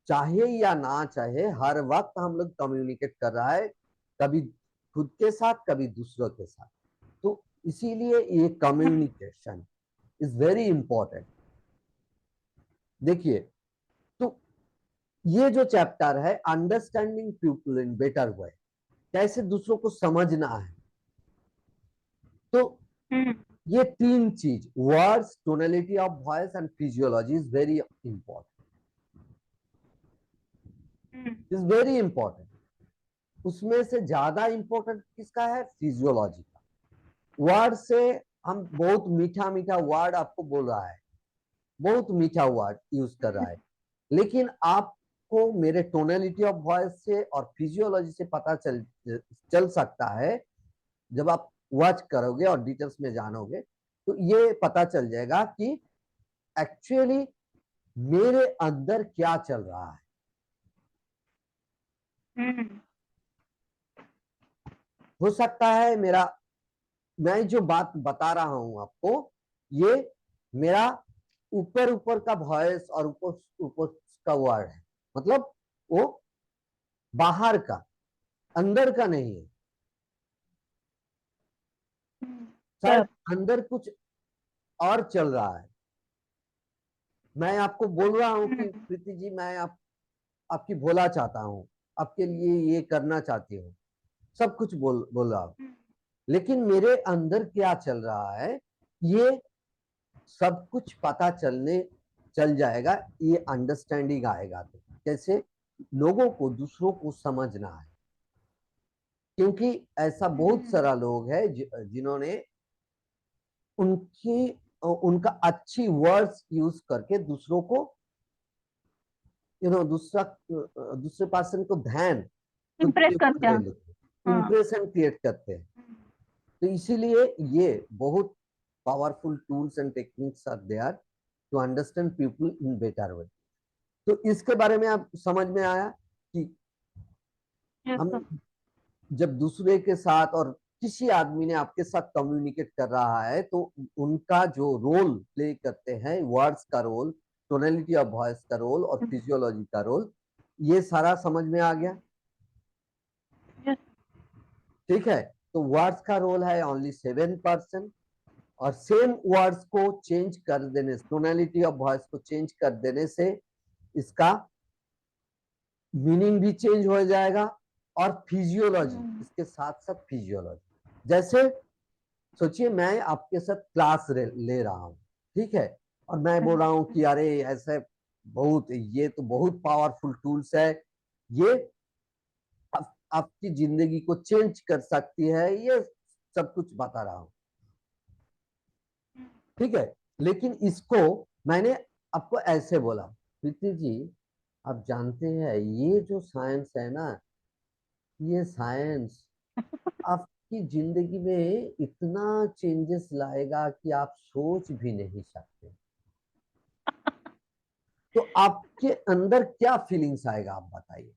चाहे या ना चाहे, हर वक्त हम लोग कम्युनिकेट कर रहा है। कभी खुद के साथ, कभी दूसरों के साथ। तो इसीलिए ये कम्युनिकेशन इज वेरी इंपॉर्टेंट। देखिए, तो ये जो चैप्टर है अंडरस्टैंडिंग पीपल इन बेटर वे, कैसे दूसरों को समझना है, तो हम्म। ये तीन चीज, words, tonality of voice and physiology is very important, hmm. Is very important. उसमें से ज्यादा इंपॉर्टेंट किसका है? फिजियोलॉजी का। वर्ड से हम बहुत मीठा मीठा वर्ड आपको बोल रहा है, बहुत मीठा वर्ड यूज कर रहा है, लेकिन आपको मेरे टोनलिटी ऑफ वॉइस से और फिजियोलॉजी से पता चल सकता है। जब आप वॉच करोगे और डिटेल्स में जानोगे तो ये पता चल जाएगा कि एक्चुअली मेरे अंदर क्या चल रहा है। हम्म। हो सकता है मेरा, मैं जो बात बता रहा हूं आपको, ये मेरा ऊपर ऊपर का वॉइस और ऊपर ऊपर का वर्ड है, मतलब वो बाहर का, अंदर का नहीं है। शायद सब। अंदर कुछ और चल रहा है। मैं आपको बोल रहा हूं कि हम्म। प्रीति जी, मैं आपकी भोला चाहता हूं, आपके लिए ये करना चाहती हूँ, सब कुछ बोल रहा हूं, लेकिन मेरे अंदर क्या चल रहा है ये सब कुछ पता चल जाएगा। ये अंडरस्टैंडिंग आएगा तो कैसे लोगों को, दूसरों को समझना है। क्योंकि ऐसा बहुत सारा लोग है जिन्होंने उनकी उनका अच्छी वर्ड्स यूज करके दूसरों को, दूसरे पर्सन को ध्यान खुद इम्प्रेस के ऊपर करते ले हैं। लेते हैं, हाँ। इंप्रेशन क्रिएट करते हैं। तो इसीलिए ये बहुत powerful tools and techniques are there to understand people in better way. तो इसके बारे में आप समझ में आया कि यस हम सर। जब दूसरे के साथ और किसी आदमी ने आपके साथ कम्युनिकेट कर रहा है तो उनका जो रोल प्ले करते हैं, वर्ड्स का रोल, टोनलिटी ऑफ वॉइस का रोल और फिजियोलॉजी का रोल, ये सारा समझ में आ गया। यस। ठीक है, तो वर्ड्स का रोल है ओनली 7%, और सेम वर्ड्स को चेंज कर देने, टोनलिटी ऑफ वॉइस को चेंज कर देने से इसका मीनिंग भी चेंज हो जाएगा। और फिजियोलॉजी, इसके साथ साथ फिजियोलॉजी, जैसे सोचिए मैं आपके साथ क्लास ले रहा हूँ, ठीक है, और मैं बोल रहा हूँ कि अरे ऐसे बहुत, ये तो बहुत पावरफुल टूल्स है, ये आपकी जिंदगी को चेंज कर सकती है, ये सब कुछ बता रहा हूँ, ठीक है। लेकिन इसको मैंने आपको ऐसे बोला, प्रीति जी आप जानते हैं ये जो साइंस है ना, ये साइंस आपकी जिंदगी में इतना चेंजेस लाएगा कि आप सोच भी नहीं सकते। तो आपके अंदर क्या फीलिंग्स आएगा, आप बताइए।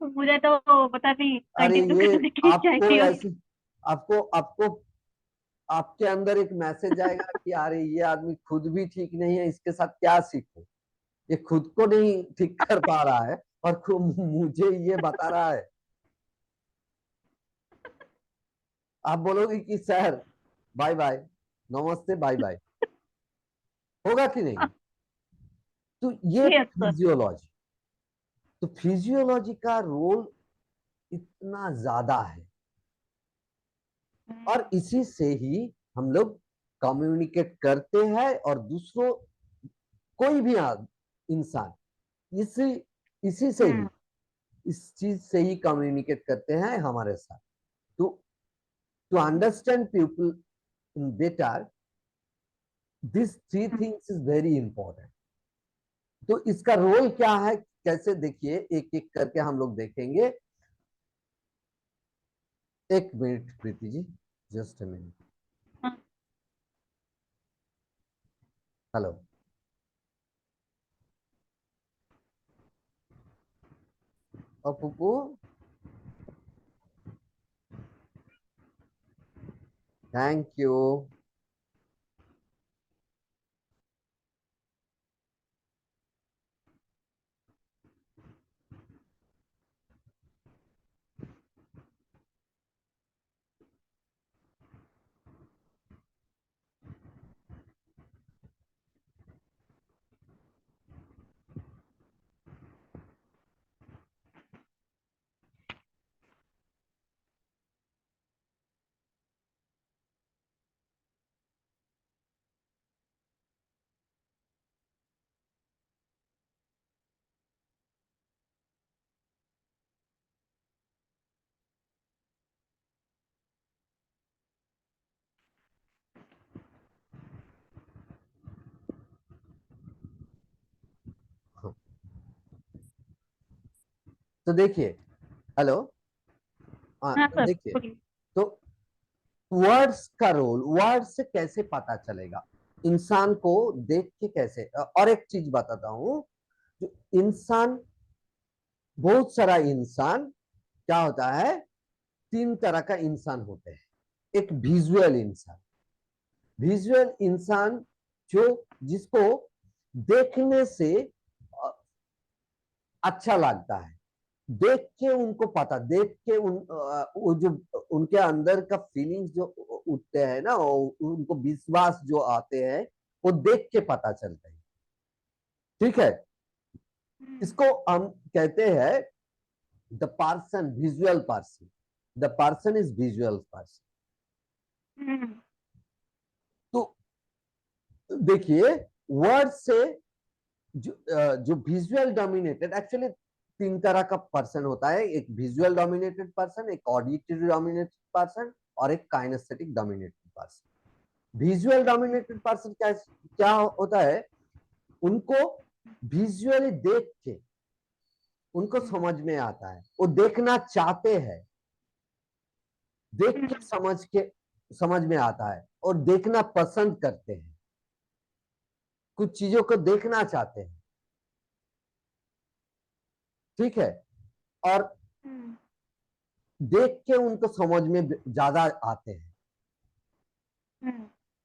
मुझे तो पता नहीं, अरे कंटिन्यू ये करने की आपको चाहिए होगी। ऐसे, आपको आपको आपके अंदर एक मैसेज आएगा कि अरे ये आदमी खुद भी ठीक नहीं है, इसके साथ क्या सीखूं, ये खुद को नहीं ठीक कर पा रहा है और मुझे ये बता रहा है। आप बोलोगे कि सर बाय बाय, नमस्ते बाय बाय, होगा कि नहीं? तो ये यस सर। फिजियोलॉजी, तो फिजियोलॉजी का रोल इतना ज्यादा है, और इसी से ही हम लोग कम्युनिकेट करते हैं, और दूसरों, कोई भी इंसान इसी इसी से ही, इस चीज से ही कम्युनिकेट करते हैं हमारे साथ। तो to understand people in better, this three things is very important. तो इसका रोल क्या है, कैसे, देखिए एक एक करके हम लोग देखेंगे। एक minute Preeti ji, just a minute. Hello. और पुप्पू, थैंक यू। तो देखिए, हेलो, हाँ, हाँ तो सर देखिए, बोलिए। तो वर्ड्स का रोल, वर्ड से कैसे पता चलेगा इंसान को देख के, कैसे। और एक चीज बताता हूँ, जो इंसान, बहुत सारा इंसान क्या होता है, तीन तरह का इंसान होते हैं। एक विजुअल इंसान, विजुअल इंसान जो, जिसको देखने से अच्छा लगता है, देख के उनको पता, देख के वो जो उनके अंदर का फीलिंग्स जो उठते हैं ना, उनको विश्वास जो आते हैं, वो देख के पता चलते हैं। ठीक है, इसको हम कहते हैं the person, visual person. The person is visual person. Hmm. तो देखिए, वर्ड से जो विजुअल डोमिनेटेड, एक्चुअली तीन तरह का पर्सन होता है। एक विजुअल डोमिनेटेड पर्सन, एक ऑडिटरी डोमिनेटेड पर्सन, और एक kinesthetic dominated person. Visual dominated person क्या क्या होता है, उनको विजुअली देख के उनको समझ में आता है, वो देखना चाहते हैं, देख के समझ के समझ में आता है, और देखना पसंद करते हैं, कुछ चीजों को देखना चाहते हैं। ठीक है, और देख के उनको समझ में ज्यादा आते हैं।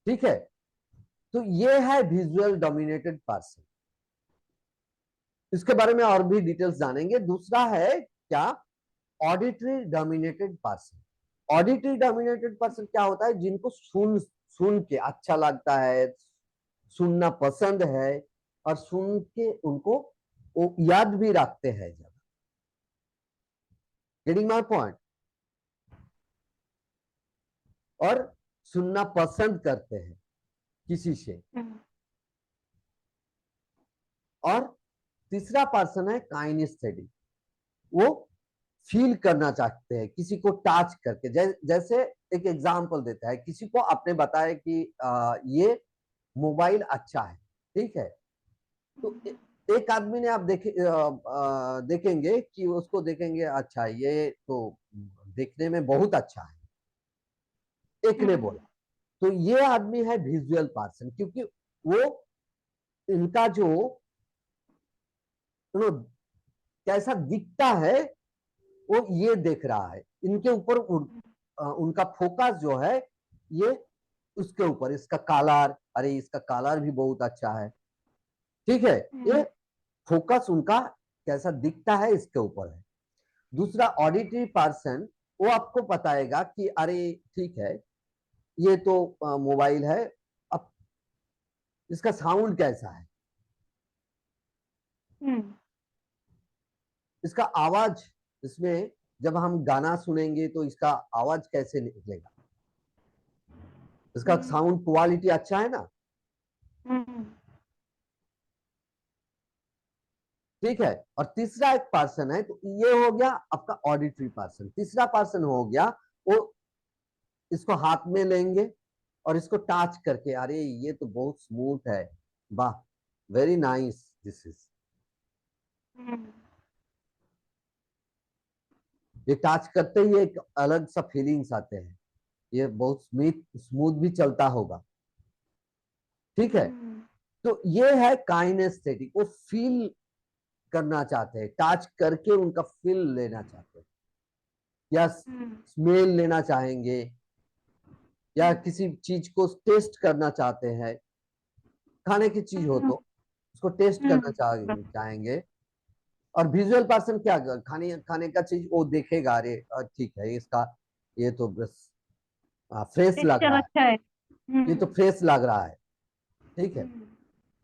ठीक है, तो ये है विजुअल डोमिनेटेड पर्सन। इसके बारे में और भी डिटेल्स जानेंगे। दूसरा है क्या, auditory dominated person. Auditory dominated person क्या होता है, जिनको सुन सुन के अच्छा लगता है, सुनना पसंद है, और सुन के उनको वो याद भी रखते हैं ज्यादा। Getting my point? और सुनना पसंद करते हैं किसी से। और तीसरा पर्सन है काइनेस्थेटिक। वो फील करना चाहते हैं किसी को टच करके। जैसे एक एग्जांपल देता है, किसी को आपने बताया कि ये मोबाइल अच्छा है, ठीक है, तो एक आदमी ने, आप देखेंगे कि उसको देखेंगे, अच्छा ये तो देखने में बहुत अच्छा है, एक ने बोला, तो ये आदमी है विजुअल पर्सन, क्योंकि वो, इनका जो कैसा दिखता है, वो ये देख रहा है, इनके ऊपर उनका फोकस जो है, ये उसके ऊपर, इसका कलर, अरे इसका कलर भी बहुत अच्छा है। ठीक है, ये फोकस उनका कैसा दिखता है इसके ऊपर है। दूसरा ऑडिटरी पर्सन, वो आपको बताएगा कि अरे ठीक है, ये तो मोबाइल है, अब इसका साउंड कैसा है, इसका आवाज, इसमें जब हम गाना सुनेंगे तो इसका आवाज कैसे निकलेगा, इसका साउंड क्वालिटी अच्छा है ना। ठीक है, और तीसरा एक पर्सन है, तो ये हो गया आपका ऑडिटरी पर्सन। तीसरा पर्सन हो गया, वो इसको हाथ में लेंगे और इसको टच करके, अरे ये तो बहुत स्मूथ है, वाह, वेरी नाइस दिस इज। ये टच करते ही एक अलग सा फीलिंग्स आते हैं, ये बहुत स्मूथ स्मूथ भी चलता होगा। ठीक है, तो ये है काइनेस्थेटिक, वो फील करना चाहते हैं, टच करके उनका फील लेना चाहते हैं, या स्मेल लेना चाहेंगे, या किसी चीज को टेस्ट करना चाहते हैं, खाने की चीज हो तो उसको टेस्ट करना चाहेंगे। और विजुअल पर्सन क्या, खाने खाने का चीज वो देखेगा, अरे ठीक है, इसका ये तो बस फ्रेश लग टेक्सचर रहा है, अच्छा है। ये तो फ्रेश लग रहा है। ठीक है,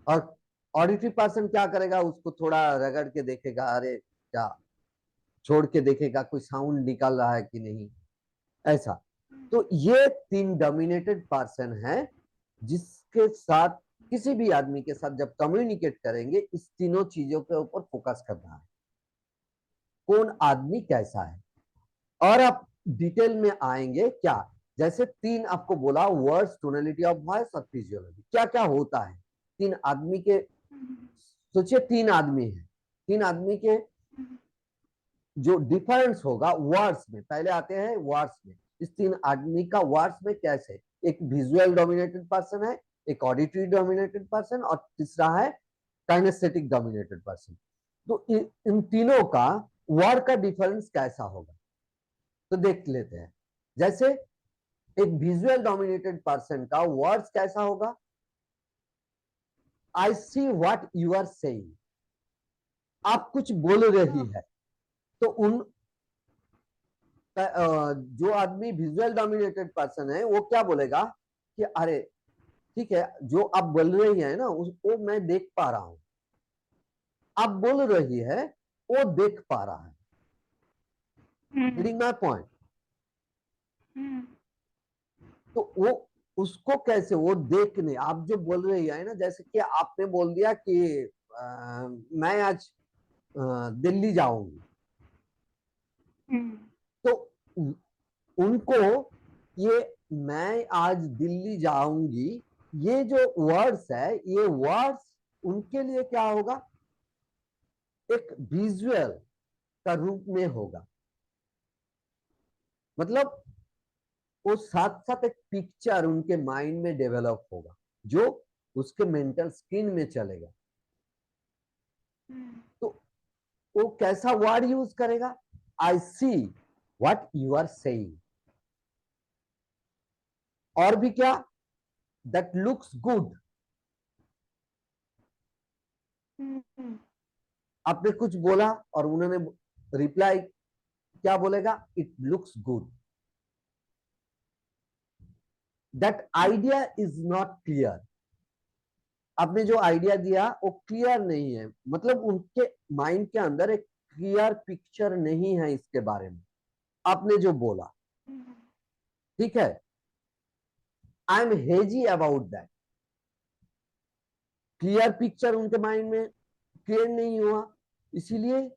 और ऑडिटरी पर्सन क्या करेगा, उसको थोड़ा रगड़ के देखेगा, अरे क्या, छोड़ के देखेगा कोई साउंड निकल रहा है कि नहीं, ऐसा। तो ये तीन डोमिनेटेड पर्सन है, जिसके साथ किसी भी आदमी के साथ जब कम्युनिकेट करेंगे, इस तीनों चीजों के ऊपर फोकस करना है, कौन आदमी कैसा है। और आप डिटेल में आएंगे क्या, जैसे तीन आपको बोला, वर्ड्स, टोनलिटी ऑफ वॉइस और फिजियोलॉजी, क्या क्या होता है तीन आदमी के। सोचिए तीन आदमी है, तीन आदमी के जो डिफरेंस होगा वर्ड्स में, पहले आते हैं वर्ड्स में, इस तीन आदमी का वर्ड्स में कैसे, एक विजुअल डोमिनेटेड पर्सन है, एक ऑडिटरी डोमिनेटेड पर्सन, और तीसरा है काइनेस्थेटिक डोमिनेटेड पर्सन। तो इन तीनों का वर्ड का डिफरेंस कैसा होगा, तो देख लेते हैं। जैसे एक विजुअल डोमिनेटेड पर्सन का वर्ड्स कैसा होगा, I see what you are saying, आप कुछ बोल रही है, तो उन जो आदमी विजुअल डोमिनेटेड पर्सन है वो क्या बोलेगा कि अरे ठीक है, जो आप बोल रही है ना उसको मैं देख पा रहा हूं, आप बोल रही है वो देख पा रहा है। Reading my point. तो वो उसको कैसे वो देखने, आप जो बोल रही है ना, जैसे कि आपने बोल दिया कि मैं आज दिल्ली जाऊंगी, तो उनको ये मैं आज दिल्ली जाऊंगी, ये जो वर्ड्स है, ये वर्ड्स उनके लिए क्या होगा, एक विजुअल का रूप में होगा। मतलब वो साथ साथ एक पिक्चर उनके माइंड में डेवलप होगा जो उसके मेंटल स्किन में चलेगा। तो वो कैसा वर्ड यूज करेगा, I see what you are saying. और भी क्या, दैट लुक्स गुड, आपने कुछ बोला और उन्होंने रिप्लाई क्या बोलेगा, it looks good. That idea is not clear, आपने जो आइडिया दिया वो क्लियर नहीं है, मतलब उनके माइंड के अंदर एक क्लियर पिक्चर नहीं है इसके बारे में, आपने जो बोला। ठीक है, I am hazy about that, clear picture उनके माइंड में क्लियर नहीं हुआ, इसीलिए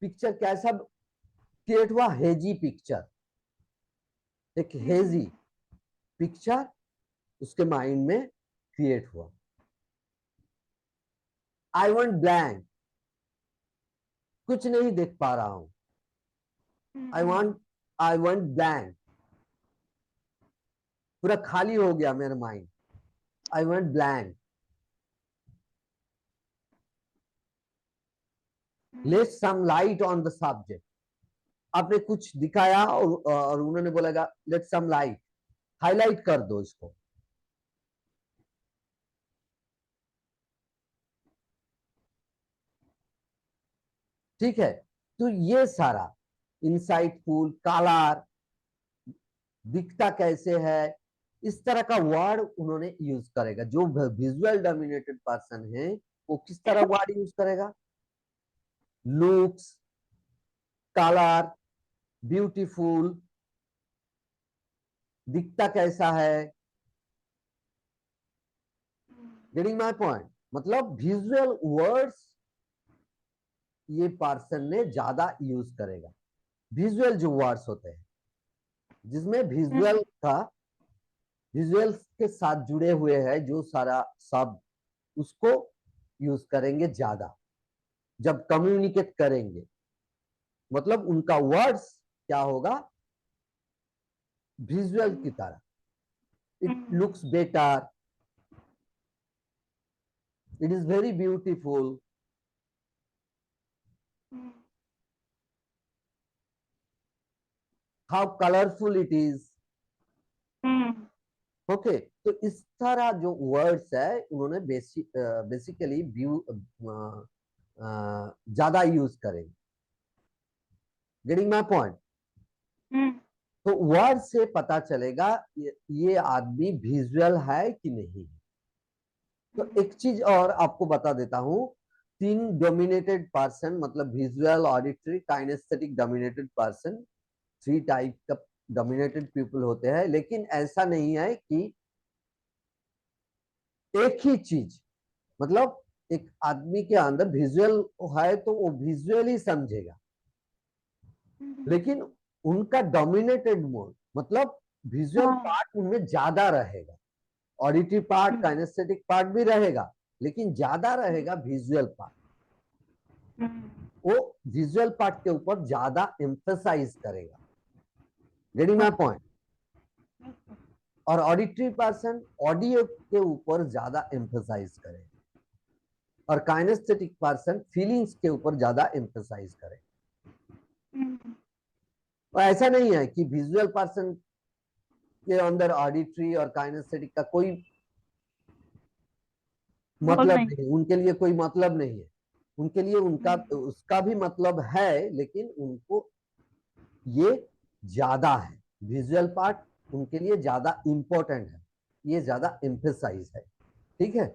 पिक्चर कैसा क्रिएट हुआ, हेजी पिक्चर, एक हेजी पिक्चर उसके माइंड में क्रिएट हुआ। आई वांट ब्लैंक, कुछ नहीं देख पा रहा हूं, आई वांट ब्लैंक, पूरा खाली हो गया मेरा mind, I want blank. Let some light on the subject, आपने कुछ दिखाया और उन्होंने बोला लेट सम लाइट, हाईलाइट कर दो इसको। ठीक है, तो ये सारा इंसाइटफुल, कालार, दिखता कैसे है, इस तरह का वर्ड उन्होंने यूज करेगा। जो विजुअल डोमिनेटेड पर्सन है वो किस तरह वर्ड यूज करेगा, लुक्स, कलर, ब्यूटीफुल, दिखता कैसा है। गेटिंग माय पॉइंट, मतलब विजुअल वर्ड्स ये पर्सन ने ज्यादा यूज करेगा। विजुअल जो वर्ड्स होते हैं जिसमें विजुअल का विजुअल्स के साथ जुड़े हुए हैं जो सारा शब्द, उसको यूज करेंगे ज्यादा जब कम्युनिकेट करेंगे। मतलब उनका वर्ड्स क्या होगा, विजुअल की तरह, it looks better, it is very beautiful, how colourful it is. Okay, तो इस तरह जो वर्ड्स है उन्होंने बेसिकली व्यू ज्यादा यूज करेंगे। Getting my point. तो वर्ड से पता चलेगा ये आदमी विजुअल है कि नहीं। तो एक चीज और आपको बता देता हूं, तीन डोमिनेटेड पर्सन, मतलब visual, auditory, kinesthetic dominated person, three type का डोमिनेटेड पीपल होते हैं। लेकिन ऐसा नहीं है कि एक ही चीज, मतलब एक आदमी के अंदर विजुअल है तो वो विजुअल ही समझेगा, लेकिन उनका डोमिनेटेड मोड मतलब विजुअल पार्ट उनमें ज्यादा रहेगा, ऑडिटरी पार्ट, काइनेस्थेटिक पार्ट भी रहेगा, लेकिन ज्यादा रहेगा विजुअल पार्ट। वो विजुअल पार्ट के ऊपर ज्यादा एम्फेसाइज करेगा। Getting my point? और ऑडिटरी पर्सन ऑडियो के ऊपर ज्यादा एम्फेसाइज करेगा, और काइनेस्थेटिक पर्सन फीलिंग्स के ऊपर ज्यादा एम्फेसाइज करेगा। और ऐसा नहीं है कि विजुअल पर्सन के अंदर ऑडिटरी और काइनेस्थेटिक का कोई मतलब नहीं, उनके लिए कोई मतलब नहीं है, उनके लिए उनका उसका भी मतलब है, लेकिन उनको ये ज्यादा है, विजुअल पार्ट उनके लिए ज्यादा इंपॉर्टेंट है, ये ज्यादा एम्फेसाइज है। ठीक है,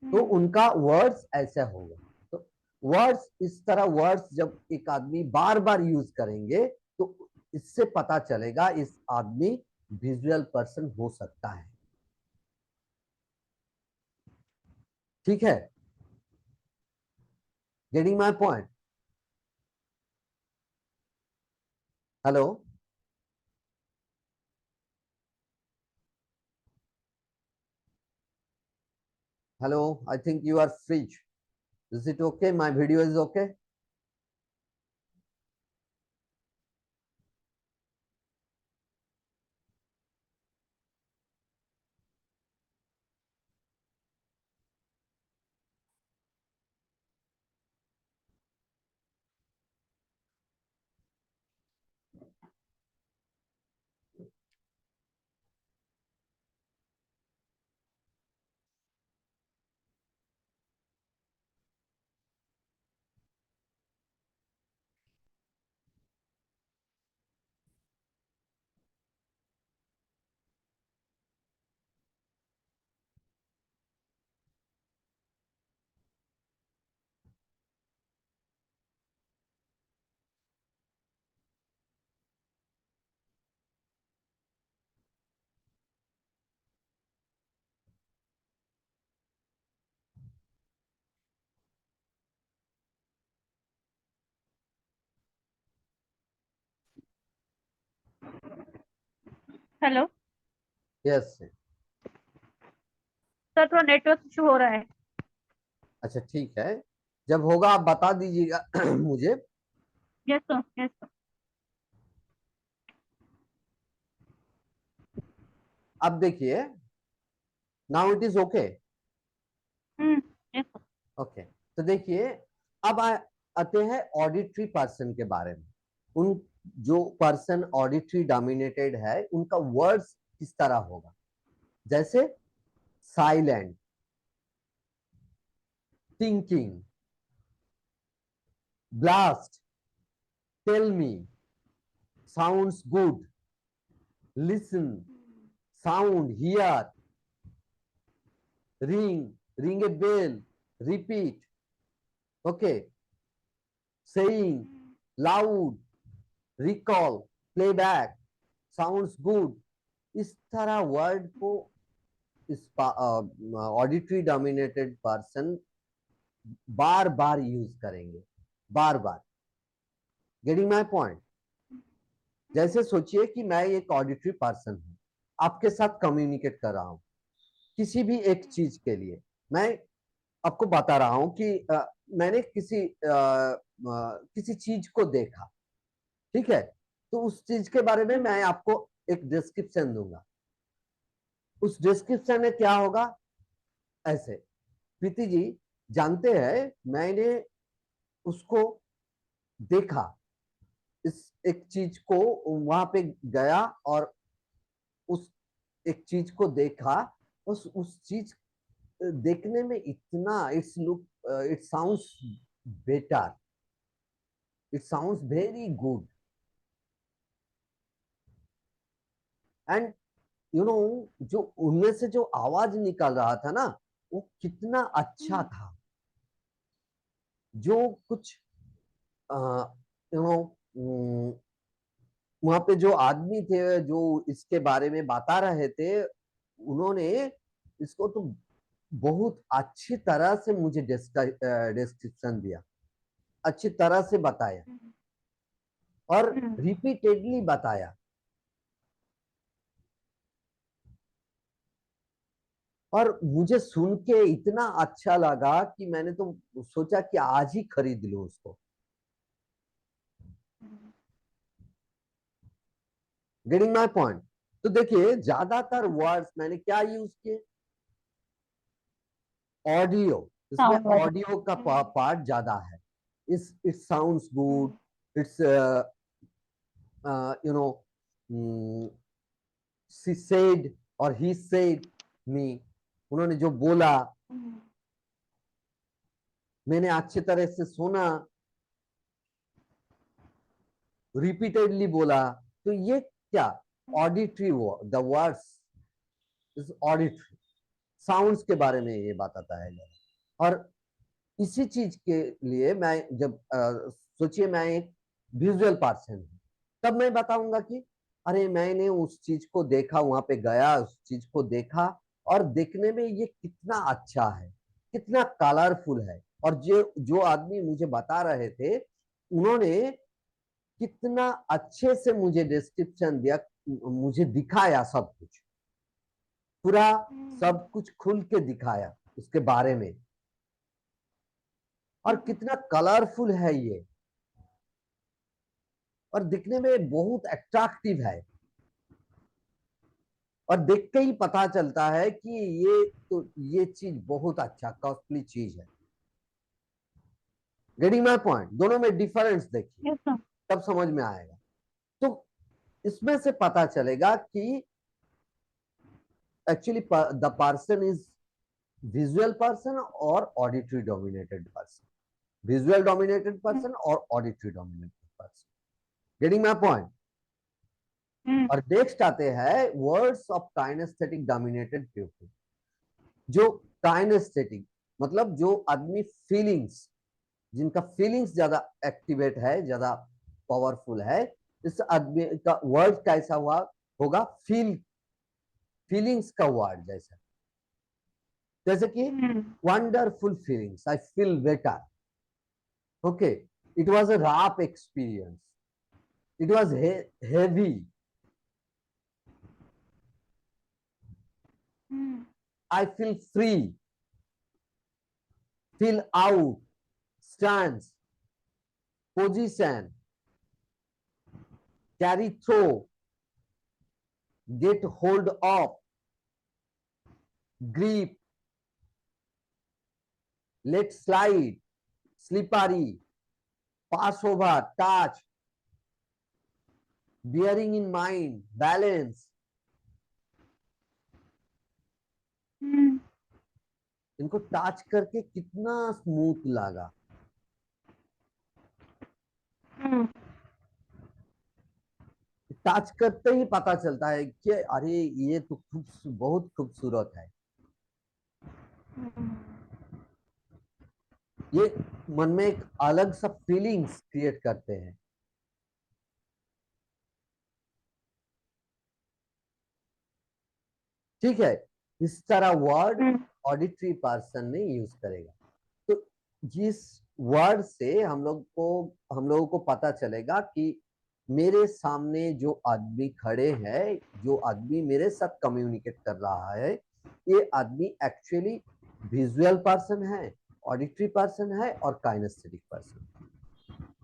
तो उनका वर्ड्स ऐसा होगा। तो वर्ड्स इस तरह, वर्ड्स जब एक आदमी बार बार यूज करेंगे तो इससे पता चलेगा इस आदमी विजुअल पर्सन हो सकता है। ठीक है, getting my point? Hello, hello, I think you are free. Is it okay? My video is okay? Hello yes. Sir, थोड़ा नेटवर्क इशू हो रहा है। अच्छा ठीक है, जब होगा आप बता दीजिएगा मुझे। Yes sir, yes sir. अब देखिए, now it is okay. Yes sir. Okay, तो देखिए, अब आते हैं ऑडिटरी पर्सन के बारे में। उन जो पर्सन ऑडिटरी डोमिनेटेड है उनका वर्ड्स किस तरह होगा, जैसे silent, thinking, blast, tell me, sounds good, listen, sound, hear, ring a bell, repeat, okay, saying, loud, recall, playback, sounds good, इस तरह वर्ड को इस ऑडिटरी डोमिनेटेड पर्सन बार बार यूज करेंगे, बार बार। Getting my point? जैसे सोचिए कि मैं एक ऑडिटरी पर्सन हूं, आपके साथ कम्युनिकेट कर रहा हूं किसी भी एक चीज के लिए। मैं आपको बता रहा हूं कि मैंने किसी चीज को देखा, ठीक है, तो उस चीज के बारे में मैं आपको एक डिस्क्रिप्शन दूंगा। उस डिस्क्रिप्शन में क्या होगा, ऐसे, प्रीति जी जानते हैं मैंने उसको देखा, इस एक चीज को, वहां पे गया और उस एक चीज को देखा, उस चीज देखने में इतना, it sounds better, it sounds very good, and you know, जो उनमें से जो आवाज निकल रहा था ना, वो कितना अच्छा था। जो कुछ यू नो, वहां पे जो आदमी थे जो इसके बारे में बता रहे थे, उन्होंने इसको तो बहुत अच्छी तरह से मुझे डिस्क्रिप्शन दिया, अच्छी तरह से बताया और रिपीटेडली बताया। और मुझे सुन के इतना अच्छा लगा कि मैंने तो सोचा कि आज ही खरीद लूं उसको। Getting my point? तो देखिए ज्यादातर वर्ड्स मैंने क्या यूज किए, ऑडियो, इसमें साउंड वाले। ऑडियो का हम्म। पार्ट ज्यादा है। इस it sounds good, hmm. It's you know, she said और ही सेड मी, उन्होंने जो बोला हम्म। मैंने अच्छी तरह से सुना, रिपीटेडली बोला। तो ये क्या, auditory, the words is auditory, sounds के बारे में ये बात आता है। और इसी चीज के लिए मैं जब सोचिए मैं एक विजुअल पर्सन हूँ, तब मैं बताऊंगा कि अरे मैंने उस चीज को देखा, वहां पे गया, उस चीज को देखा, और देखने में ये कितना अच्छा है, कितना कलरफुल है। और जो जो आदमी मुझे बता रहे थे, उन्होंने कितना अच्छे से मुझे डिस्क्रिप्शन दिया, मुझे दिखाया सब कुछ, पूरा सब कुछ खुल के दिखाया उसके बारे में। और कितना कलरफुल है ये, और दिखने में बहुत अट्रैक्टिव है, और देख के ही पता चलता है कि ये तो ये चीज बहुत अच्छा कॉस्टली चीज है। Getting my point? दोनों में डिफरेंस देखिए, यस सर। तब समझ में आएगा। तो इसमें से पता चलेगा कि actually the person is visual person और auditory dominated person, visual dominated person और auditory dominated person. Getting my point? Hmm. और नेक्स्ट आते हैं words of kinesthetic dominated people. जो काइनेस्थेटिक मतलब जो आदमी फीलिंग्स, जिनका फीलिंग्स ज्यादा एक्टिवेट है, ज्यादा पावरफुल है, इस आदमी का वर्ड कैसा हुआ होगा, फीलिंग्स का वर्ड जैसा, जैसे कि wonderful feelings, I feel better, okay, it was a rough experience, it was heavy, I feel free, feel out, stance, position, carry through, get hold of, grip, let slide, slippery, pass over, touch, bearing in mind, balance। इनको touch करके कितना smooth लगा, touch करते ही पता चलता है कि अरे ये तो बहुत खूबसूरत है। ये मन में एक अलग सा फीलिंग्स क्रिएट करते हैं। ठीक है, इस तरह वर्ड ऑडिटरी पर्सन ने यूज करेगा। तो जिस वर्ड से हम लोगों को पता चलेगा कि मेरे सामने जो आदमी खड़े हैं, जो आदमी मेरे साथ कम्युनिकेट कर रहा है, ये आदमी एक्चुअली विजुअल पर्सन है, ऑडिटरी पर्सन है और kinesthetic person.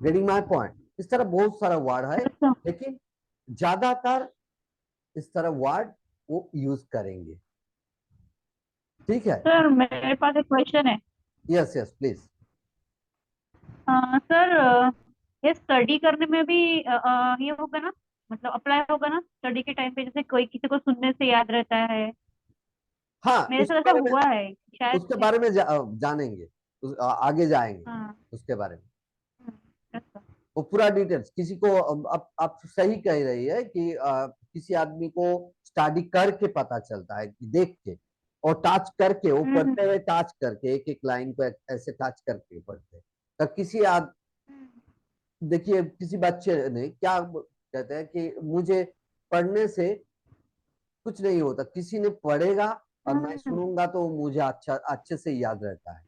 Getting my point? इस तरह बहुत सारा वर्ड है, लेकिन ज्यादातर इस तरह वर्ड वो यूज करेंगे। ठीक है? सर मेरे पास एक क्वेश्चन है। Yes yes please. सर ये स्टडी करने में भी ये होगा ना, मतलब अप्लाई होगा ना स्टडी के टाइम पे, जैसे कोई किसी को सुनने से याद रहता है। हाँ, मेरे साथ ऐसा हुआ है शायद उसके बारे में जानेंगे, आगे जाएंगे हाँ। उसके बारे में। yes sir। वो पूरा डिटेल्स किसी को, आप सही कह रही है कि किसी आदमी को स्टडी करके पता चलता है, कि देख के और टच करके, वो पढ़ते हुए टच करके, एक एक लाइन को ऐसे टच करके पढ़ते हैं। तो देखिए किसी बच्चे ने क्या कहते हैं कि मुझे पढ़ने से कुछ नहीं होता, किसी ने पढ़ेगा और मैं सुनूंगा तो मुझे अच्छे से याद रहता है,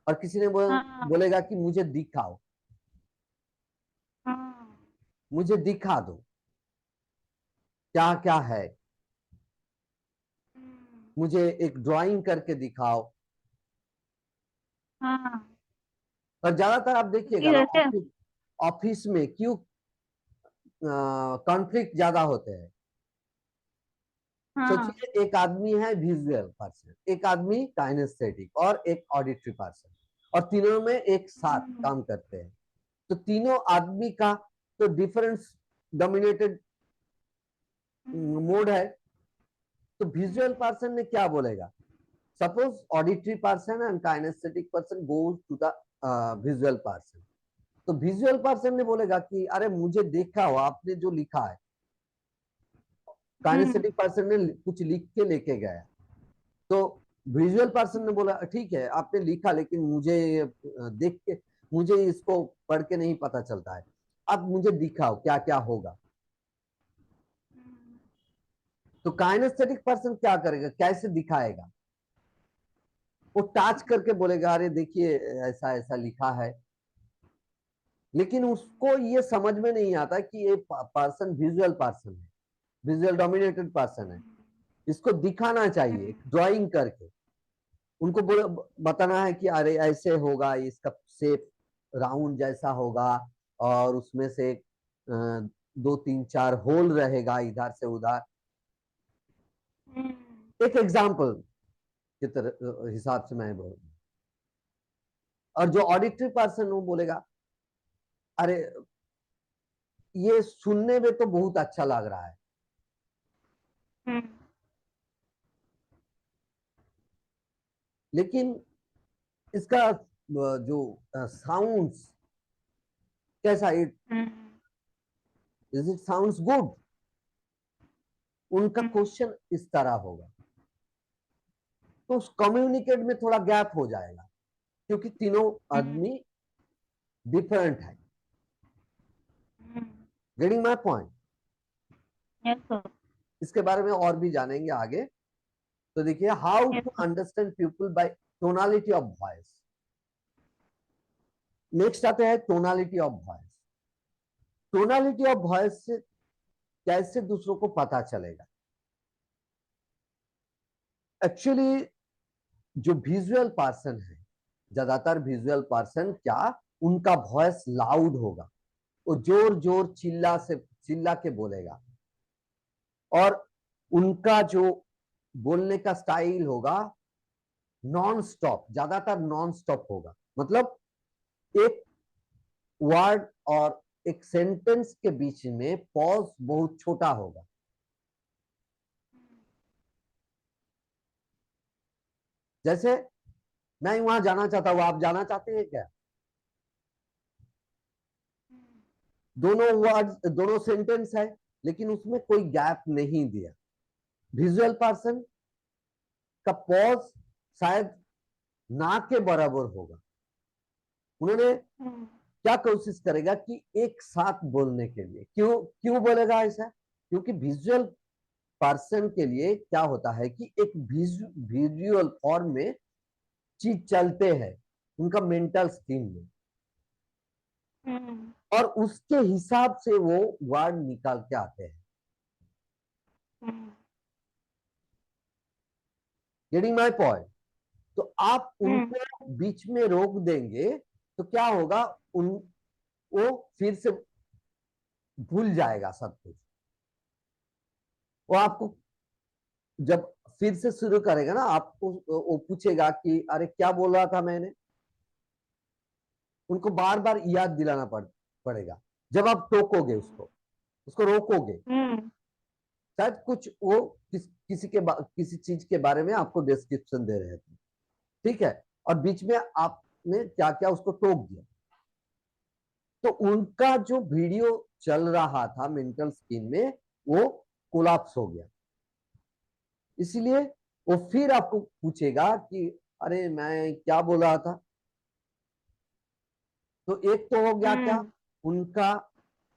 और किसी ने हाँ। बोलेगा कि मुझे दिखाओ, हाँ। मुझे दिखा दो क्या क्या है, मुझे एक ड्राइंग करके दिखाओ। हाँ। और ज्यादातर आप देखिएगा क्योंकि ना, जैसे ऑफिस में क्यों कॉन्फ्लिक्ट ज्यादा होते हैं, हाँ। सोचिए एक आदमी है विजुअल पर्सन, एक आदमी काइनेस्थेटिक और एक ऑडिटरी पर्सन, और तीनों में एक साथ हम्म। काम करते हैं। तो तीनों आदमी का तो डिफरेंस डोमिनेटेड मोड है। तो विजुअल पर्सन ने क्या बोलेगा? Suppose auditory person and kinesthetic person goes to the visual person. तो विजुअल पर्सन ने बोलेगा कि अरे मुझे देखा हो आपने जो लिखा है। हम्म। काइनेस्थेटिक पर्सन ने कुछ लिख के लेके गया, तो विजुअल पर्सन ने बोला ठीक है आपने लिखा, लेकिन मुझे देख के, मुझे इसको पढ़ के नहीं पता चलता है, अब मुझे दिखाओ क्या क्या होगा। तो काइनेस्थेटिक पर्सन क्या करेगा, कैसे दिखाएगा? वो टच करके बोलेगा अरे देखिए ऐसा ऐसा लिखा है, लेकिन उसको ये समझ में नहीं आता कि ये पर्सन विजुअल पर्सन है, विजुअल डोमिनेटेड पर्सन है। इसको दिखाना चाहिए ड्राइंग करके, उनको बताना है कि अरे ऐसे होगा, इसका शेप राउंड जैसा होगा, और उसमें से दो तीन चार होल रहेगा इधर से उधर। एक एग्जाम्पल के तरह हिसाब से मैं बोल, और जो ऑडिटरी पर्सन वो बोलेगा अरे ये सुनने में तो बहुत अच्छा लग रहा है, लेकिन इसका जो साउंड्स कैसा, it is it sounds good. उनका क्वेश्चन इस तरह होगा। तो उस कम्युनिकेट में थोड़ा गैप हो जाएगा, क्योंकि तीनों आदमी डिफरेंट है। Getting my point? Yes sir. इसके बारे में और भी जानेंगे आगे। तो देखिए, how yes to sir. Understand people by tonality of voice. Next आते हैं tonality of voice. Tonality of voice से कैसे दूसरों को पता चलेगा? एक्चुअली जो विजुअल पर्सन है, ज्यादातर विजुअल पर्सन क्या, उनका वॉइस लाउड होगा, वो जोर जोर चिल्ला के बोलेगा, और उनका जो बोलने का स्टाइल होगा नॉन स्टॉप, ज्यादातर नॉन स्टॉप होगा। मतलब एक वर्ड और एक सेंटेंस के बीच में पॉज बहुत छोटा होगा। जैसे मैं वहां जाना चाहता हूं, आप जाना चाहते हैं क्या? दोनों वर्ड, दोनों सेंटेंस है, लेकिन उसमें कोई गैप नहीं दिया। विजुअल पर्सन का पॉज शायद ना के बराबर होगा। उन्होंने क्या कोशिश करेगा कि एक साथ बोलने के लिए, क्यों क्यों बोलेगा ऐसा? क्योंकि विजुअल पर्सन के लिए क्या होता है कि एक विजुअल फॉर्म में चीज चलते हैं उनका मेंटल स्कीम में, और उसके हिसाब से वो वर्ड निकाल के आते हैं। Getting my point? तो आप उनको बीच में रोक देंगे तो क्या होगा, उन वो फिर से भूल जाएगा सब कुछ। वो आपको जब फिर से शुरू करेगा ना, आपको वो पूछेगा कि अरे क्या बोल रहा था मैंने। उनको बार बार याद दिलाना पड़ेगा। जब आप टोकोगे उसको, उसको रोकोगे, शायद कुछ वो किसी चीज के बारे में आपको डिस्क्रिप्शन दे रहे थे, ठीक है, और बीच में आपने क्या क्या उसको टोक दिया, तो उनका जो वीडियो चल रहा था मेंटल स्क्रीन में वो कोलैप्स हो गया। इसलिए वो फिर आपको पूछेगा कि अरे मैं क्या बोल रहा था। तो एक तो हो गया क्या, उनका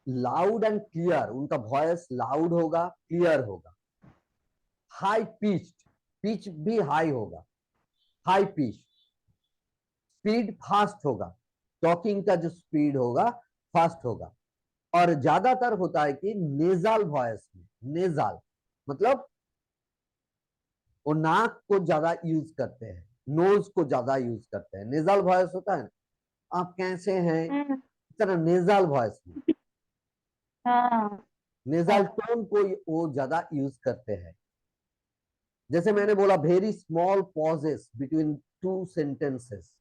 लाउड एंड क्लियर, उनका वॉइस लाउड होगा, क्लियर होगा, हाई पिच, पिच भी हाई होगा, हाई पिच, स्पीड फास्ट होगा, टॉकिंग का जो स्पीड होगा फास्ट होगा। और ज्यादातर होता है कि नेजाल वॉइस में, नेजाल मतलब वो नाक को ज्यादा यूज करते हैं, नोज को ज्यादा यूज करते हैं। नेजाल वॉइस होता है ना, आप कैसे हैं, इस तरह नेजाल वॉइस में, हाँ। नेजाल टोन को वो ज्यादा यूज करते हैं। जैसे मैंने बोला very small pauses between two sentences,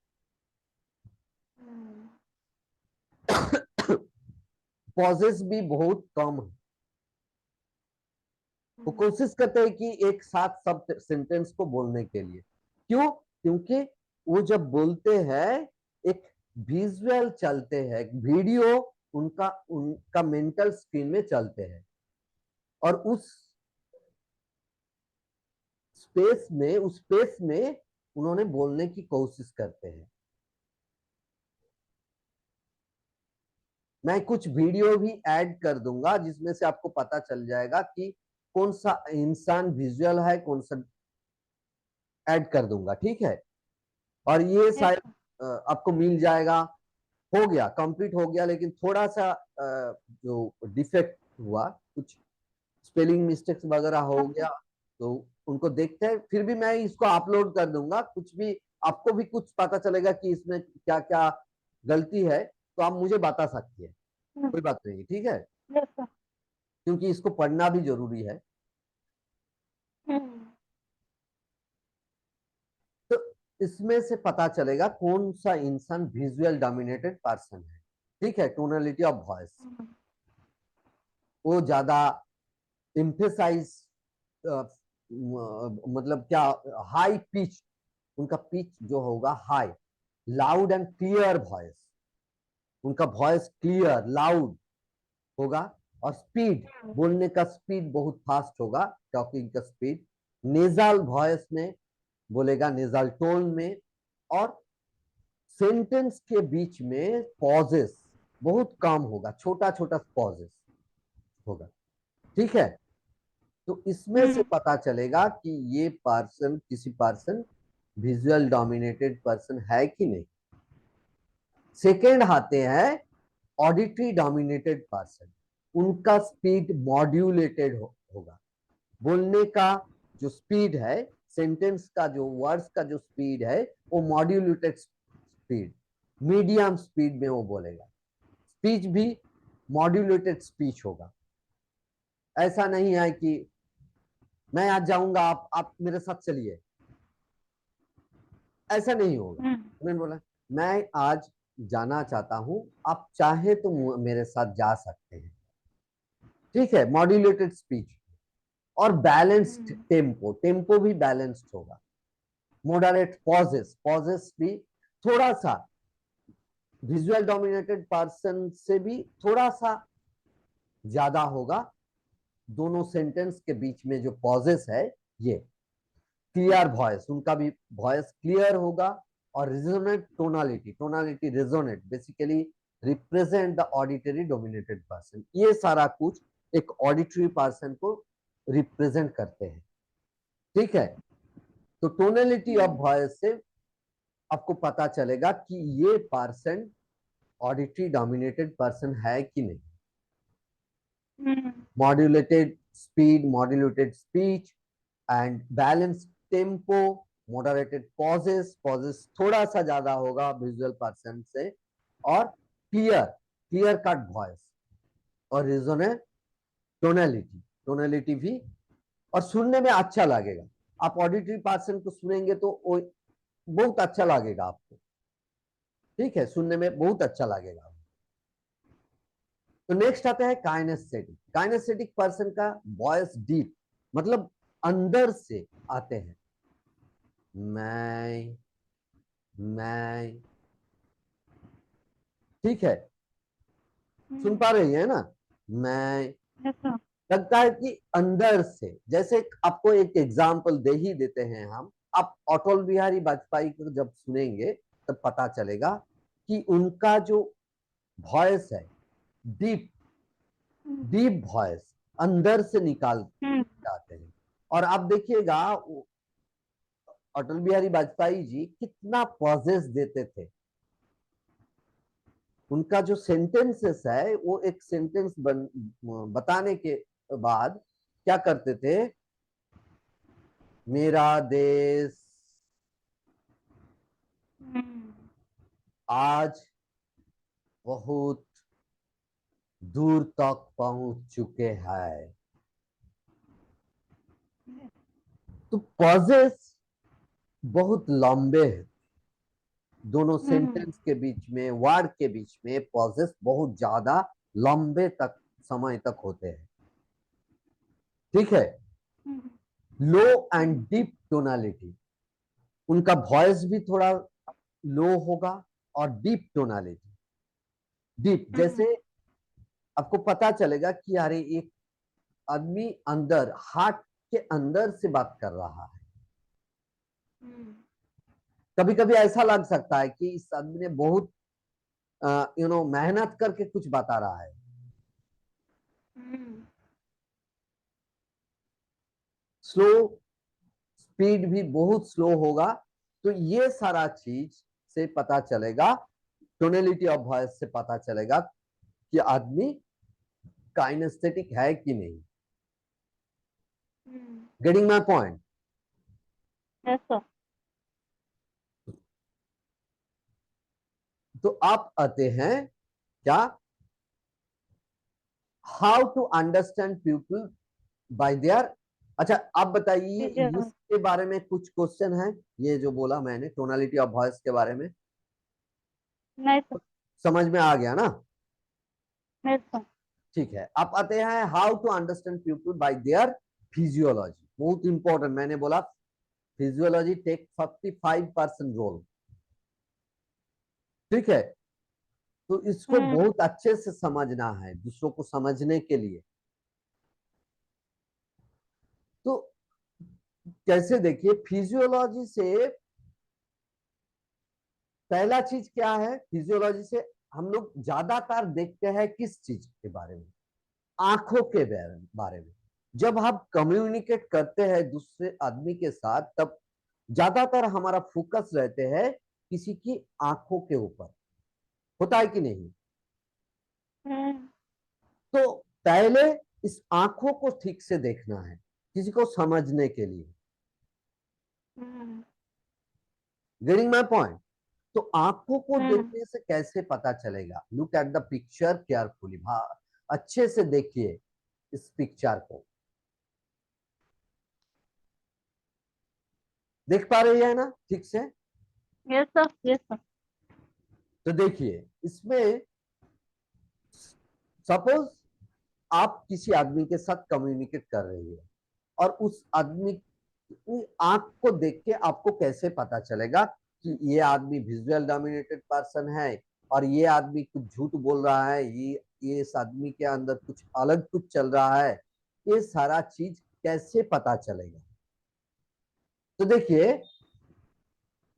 pauses भी बहुत कम है। वो कोशिश करते हैं कि एक साथ सब सेंटेंस को बोलने के लिए। क्यों? क्योंकि वो जब बोलते हैं एक विजुअल चलते हैं, वीडियो उनका उनका मेंटल स्क्रीन में चलते हैं, और उस स्पेस में उन्होंने बोलने की कोशिश करते हैं। मैं कुछ वीडियो भी ऐड कर दूंगा जिसमें से आपको पता चल जाएगा कि कौन सा इंसान विजुअल है, कौन सा ऐड कर दूंगा, ठीक है। और ये शायद आपको मिल जाएगा। हो गया, कंप्लीट हो गया, लेकिन थोड़ा सा जो डिफेक्ट हुआ, कुछ स्पेलिंग मिस्टेक्स वगैरह हो गया, तो उनको देखते हैं। फिर भी मैं इसको अपलोड कर दूंगा, कुछ भी आपको भी कुछ पता चलेगा कि इसमें क्या क्या गलती है, तो आप मुझे बता सकती है, कोई बात नहीं, ठीक है, क्योंकि इसको पढ़ना भी जरूरी है। तो इसमें से पता चलेगा कौन सा इंसान विजुअल डोमिनेटेड पर्सन है, ठीक है। टोनलिटी ऑफ वॉइस, वो ज्यादा इम्फेसाइज, मतलब क्या, हाई पिच, उनका पिच जो होगा high, loud and clear voice, उनका वॉइस क्लियर लाउड होगा, और स्पीड, बोलने का स्पीड बहुत फास्ट होगा, टॉकिंग का स्पीड, नेजल वॉइस में बोलेगा, नेजल टोन में, और सेंटेंस के बीच में पॉजेस बहुत कम होगा, छोटा छोटा पॉजेस होगा, ठीक है। तो इसमें से पता चलेगा कि ये पर्सन किसी पर्सन विजुअल डोमिनेटेड पर्सन है कि नहीं। सेकेंड आते हैं ऑडिटरी डोमिनेटेड पर्सन, उनका स्पीड मॉड्यूलेटेड होगा, बोलने का जो स्पीड है, सेंटेंस का जो वर्ड्स का जो स्पीड है, वो मॉड्यूलेटेड स्पीड, मीडियम स्पीड में वो बोलेगा, स्पीच भी मॉड्यूलेटेड स्पीच होगा। ऐसा नहीं है कि मैं आज जाऊंगा, आप मेरे साथ चलिए, ऐसा नहीं होगा। उन्होंने बोला मैं आज जाना चाहता हूं, आप चाहे तो मेरे साथ जा सकते हैं, ठीक है, मॉड्यूलेटेड स्पीच। और बैलेंस्ड टेम्पो, टेम्पो भी बैलेंस्ड होगा, मॉडरेट पॉजेस, पॉजेस भी थोड़ा सा विजुअल डोमिनेटेड पर्सन से भी थोड़ा सा ज्यादा होगा, दोनों सेंटेंस के बीच में जो पॉजेस है ये। क्लियर वॉइस, उनका भी वॉइस क्लियर होगा, और resonate tonality, tonality resonate basically represent the auditory dominated person, ये सारा कुछ एक ऑडिटरी पर्सन को रिप्रेजेंट करते हैं, ठीक है। तो टोनालिटी ऑफ वॉइस से आपको पता चलेगा कि ये पर्सन ऑडिटरी डोमिनेटेड पर्सन है कि नहीं। Modulated speed, modulated speech and balance tempo, moderated pauses, pauses थोड़ा सा ज्यादा होगा विजुअल पर्सन से, और क्लियर, क्लियर कट वॉइस, और रिजोनेट टोनलिटी, टोनलिटी भी, और सुनने में अच्छा लगेगा। आप ऑडिटरी पर्सन को सुनेंगे तो बहुत अच्छा लगेगा आपको, ठीक है, सुनने में बहुत अच्छा लगेगा। तो नेक्स्ट आता है काइनेस्थेटिक, काइनेस्थेटिक पर्सन का वॉइस डीप, मतलब अंदर से आते हैं, मैं, ठीक है, सुन पा रही है ना, मैं, लगता है कि अंदर से, जैसे आपको एक एग्जाम्पल दे ही देते हैं हम। आप अटल बिहारी वाजपेयी को जब सुनेंगे तब पता चलेगा कि उनका जो वॉइस है डीप, डीप वॉइस, अंदर से निकाल जाते हैं। और आप देखिएगा अटल बिहारी वाजपेयी जी कितना पॉजेस देते थे, उनका जो सेंटेंसेस है वो एक सेंटेंस बताने के बाद क्या करते थे, मेरा देश आज बहुत दूर तक पहुंच चुके हैं, तो पॉजेस बहुत लंबे हैं, दोनों सेंटेंस के बीच में, वर्ड के बीच में पॉजेस बहुत ज्यादा लंबे तक समय तक होते हैं। ठीक है। लो एंड डीप टोनालिटी, उनका वॉइस भी थोड़ा लो होगा और डीप टोनालिटी। डीप जैसे आपको पता चलेगा कि अरे एक आदमी अंदर, हार्ट के अंदर से बात कर रहा है। कभी कभी ऐसा लग सकता है कि इस आदमी ने बहुत मेहनत करके कुछ बता रहा है। स्लो, स्पीड भी बहुत स्लो होगा। तो ये सारा चीज से पता चलेगा, टोनेलिटी ऑफ वॉइस से पता चलेगा कि आदमी काइनेस्थेटिक है कि नहीं। Getting my point? Yes sir. तो आप आते हैं क्या, how to understand people by there. अच्छा आप बताइए, इसके बारे में कुछ क्वेश्चन है? ये जो बोला मैंने टोनालिटी ऑफ वॉइस के बारे में, नहीं सर। समझ में आ गया ना? Yes sir. ठीक है, आप आते हैं how to understand people by there physiology. बहुत इंपॉर्टेंट, मैंने बोला फिजियोलॉजी टेक 45% रोल। ठीक है, तो इसको बहुत अच्छे से समझना है दूसरों को समझने के लिए। तो कैसे, देखिए फिजियोलॉजी से पहला चीज क्या है, फिजियोलॉजी से हम लोग ज्यादातर देखते हैं किस चीज के बारे में, आंखों के बारे में। जब हम कम्युनिकेट करते हैं दूसरे आदमी के साथ, तब ज्यादातर हमारा फोकस रहते हैं किसी की आंखों के ऊपर, होता है कि नहीं? तो पहले इस आंखों को ठीक से देखना है किसी को समझने के लिए। Getting my point? तो आंखों को देखने से कैसे पता चलेगा? Look at the picture carefully, अच्छे से देखिए इस पिक्चर को। देख पा रही है ना ठीक से? Yes sir. Yes sir. तो देखिए इसमें, सपोज आप किसी आदमी के साथ कम्युनिकेट कर रही है, और उस आदमी की आंख को देख के आपको कैसे पता चलेगा कि ये आदमी विजुअल डोमिनेटेड पर्सन है और ये आदमी कुछ झूठ बोल रहा है, ये इस आदमी के अंदर कुछ अलग कुछ चल रहा है? ये सारा चीज कैसे पता चलेगा? तो देखिए,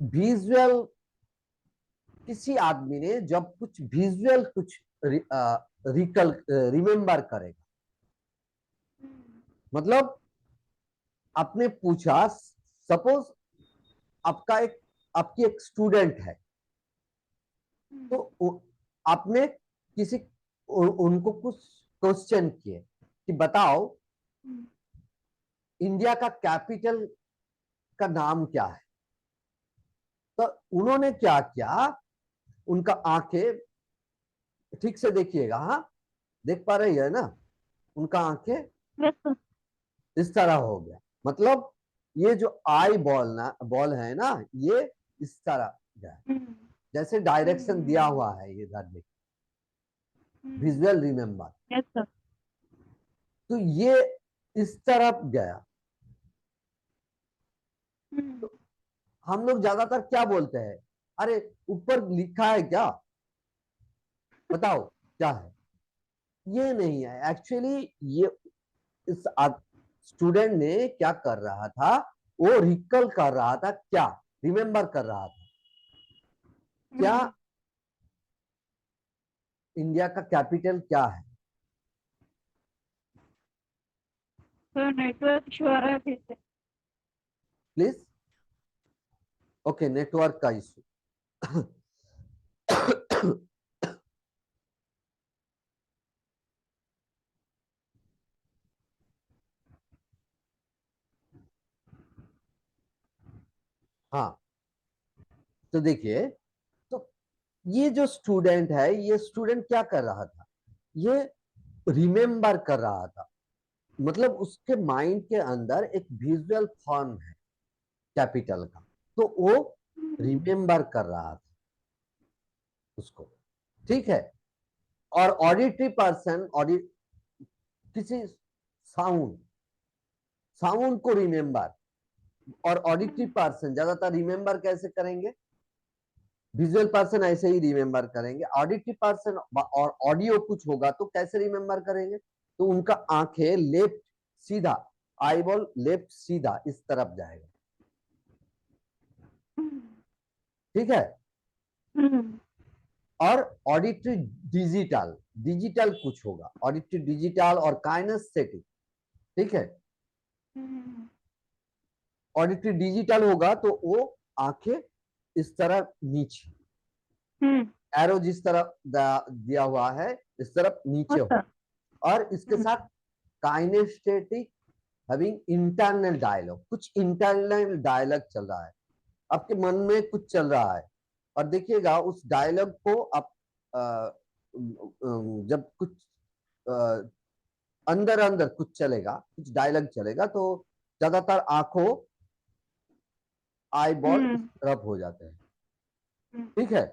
विजुअल, किसी आदमी ने जब कुछ विजुअल कुछ रिकल रिमेम्बर करेगा, मतलब आपने पूछा, सपोज आपकी एक स्टूडेंट है, तो आपने किसी उनको कुछ क्वेश्चन किए कि बताओ इंडिया का कैपिटल का नाम क्या है। तो उन्होंने क्या किया, उनका आंखें ठीक से देखिएगा, हाँ देख पा रही है ना, उनका आंखें यस सर। इस तरह हो गया, मतलब ये जो आई बॉल है ना, ये इस तरह गया, जैसे डायरेक्शन दिया हुआ है ये इधर देखिए, विजुअल रिमेम्बर। Yes sir. तो ये इस तरफ गया। तो हम लोग ज्यादातर क्या बोलते हैं, अरे ऊपर लिखा है क्या, बताओ क्या है? ये नहीं है एक्चुअली। ये इस स्टूडेंट ने क्या कर रहा था, वो रिकल कर रहा था, क्या रिमेम्बर कर रहा था, क्या इंडिया का कैपिटल क्या है? सर नेटवर्क इशू आ रहा है फिर से। प्लीज। ओके, नेटवर्क का इशू। हाँ, तो देखिए, तो ये जो स्टूडेंट है, ये स्टूडेंट क्या कर रहा था, ये रिमेम्बर कर रहा था। मतलब उसके माइंड के अंदर एक विजुअल फॉर्म है कैपिटल का, तो वो रिमेम्बर कर रहा था उसको, ठीक है। और ऑडिटरी पर्सन किसी साउंड साउंड को रिमेम्बर, और ऑडिटरी पर्सन ज्यादातर रिमेम्बर कैसे करेंगे, विजुअल पर्सन ऐसे ही रिमेम्बर करेंगे, ऑडिटरी पर्सन और ऑडियो कुछ होगा तो कैसे रिमेम्बर करेंगे, तो उनका आंखें लेफ्ट सीधा, आई बॉल लेफ्ट सीधा इस तरफ जाएगा, ठीक है। और ऑडिटरी डिजिटल, डिजिटल कुछ होगा, ऑडिटरी डिजिटल और काइनेस्थेटिक, ठीक है। ऑडिटरी डिजिटल होगा तो वो आंखें इस तरह नीचे, एरो जिस तरफ दिया हुआ है इस तरफ नीचे हो, और इसके साथ काइनेस्थेटिक हैविंग इंटरनल डायलॉग, कुछ इंटरनल डायलॉग चल रहा है, आपके मन में कुछ चल रहा है। और देखिएगा उस डायलॉग को आप जब कुछ अंदर अंदर कुछ चलेगा, कुछ डायलॉग चलेगा, तो ज्यादातर आंखों आई बॉल इस तरफ हो जाते हैं, ठीक है।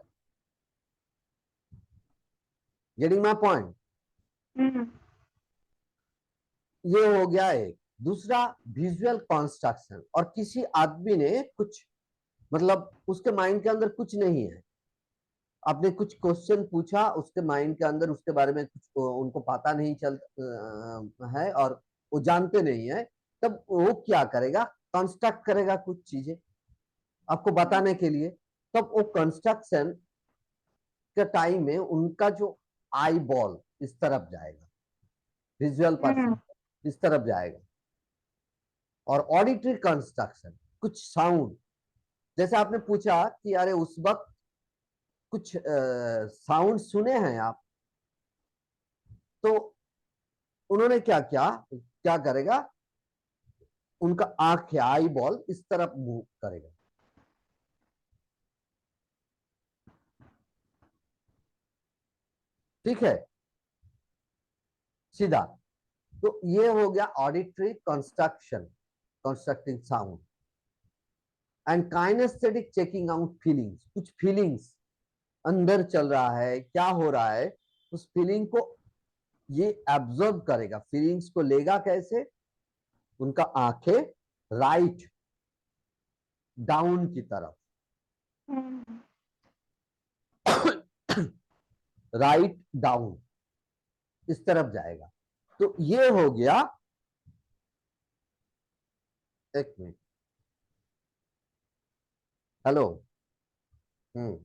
Getting my point. ये हो गया एक। दूसरा विजुअल कंस्ट्रक्शन, और किसी आदमी ने कुछ, मतलब उसके माइंड के अंदर कुछ नहीं है, आपने कुछ क्वेश्चन पूछा, उसके माइंड के अंदर उसके बारे में कुछ उनको पता नहीं चल है, और वो जानते नहीं है, तब वो क्या करेगा, कंस्ट्रक्ट करेगा कुछ चीजें आपको बताने के लिए। तब वो कंस्ट्रक्शन के टाइम में उनका जो आई बॉल इस तरफ जाएगा, विजुअल पर्सन इस तरफ जाएगा। और ऑडिटरी कंस्ट्रक्शन, कुछ साउंड, जैसे आपने पूछा कि अरे उस वक्त कुछ साउंड सुने हैं आप, तो उन्होंने क्या किया, क्या करेगा, उनका आंख या आई बॉल इस तरफ मूव करेगा, ठीक है, सीधा। तो ये हो गया auditory construction, constructing sound. And kinesthetic checking out feelings, कुछ फीलिंग्स अंदर चल रहा है, क्या हो रहा है, उस फीलिंग को ये एब्जॉर्ब करेगा, फीलिंग्स को लेगा कैसे, उनका आंखें राइट डाउन की तरफ, राइट डाउन इस तरफ जाएगा। तो ये हो गया, एक मिनट, हेलो। हम्म।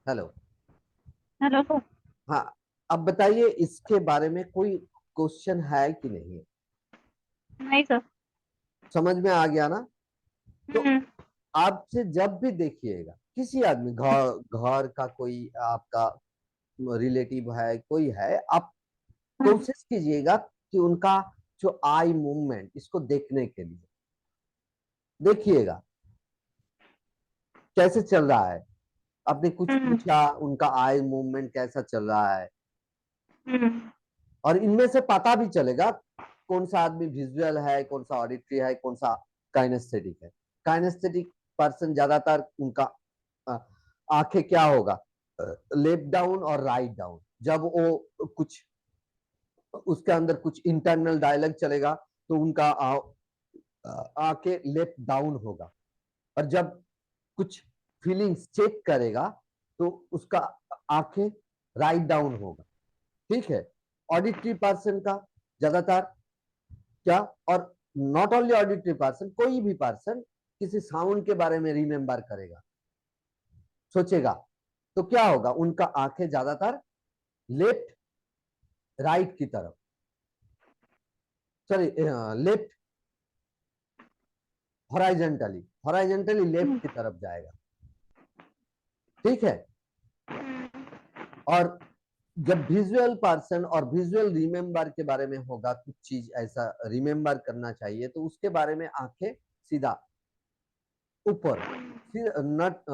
हेलो। हेलो। हाँ, अब बताइए इसके बारे में कोई क्वेश्चन है कि नहीं, नहीं सर। समझ में आ गया ना। तो हम्म। आपसे जब भी देखिएगा किसी आदमी, घर घर का कोई आपका रिलेटिव है, कोई है, आप हम्म, कोशिश कीजिएगा कि उनका जो आई मूवमेंट, इसको देखने के लिए देखिएगा कैसे चल रहा है। आपने कुछ हम्म, पूछा, उनका आई मूवमेंट कैसा चल रहा है, हम्म, और इनमें से पता भी चलेगा कौन सा आदमी विजुअल है, कौन सा ऑडिटरी है, कौन सा काइनेस्थेटिक है। काइनेस्थेटिक पर्सन ज्यादातर उनका अ, आंखें क्या होगा, लेफ्ट डाउन और राइट डाउन। जब वो कुछ उसके अंदर कुछ इंटरनल डायलॉग चलेगा तो उनका आंखें लेफ्ट डाउन होगा, और जब कुछ फीलिंग्स चेक करेगा तो उसका आंखें राइट डाउन होगा। ठीक है। ऑडिटरी पर्सन का ज्यादातर क्या, और नॉट ओनली ऑडिटरी पर्सन, कोई भी पर्सन किसी साउंड के बारे में रिमेंबर करेगा, सोचेगा, तो क्या होगा, उनका आंखें ज्यादातर लेफ्ट राइट की तरफ, सॉरी लेफ्ट हॉराइजेंटली, हॉराइजेंटली लेफ्ट की तरफ जाएगा। ठीक है। और जब विजुअल पर्सन और विजुअल रिमेंबर के बारे में होगा, कुछ चीज ऐसा रिमेंबर करना चाहिए, तो उसके बारे में आंखें सीधा ऊपर, नट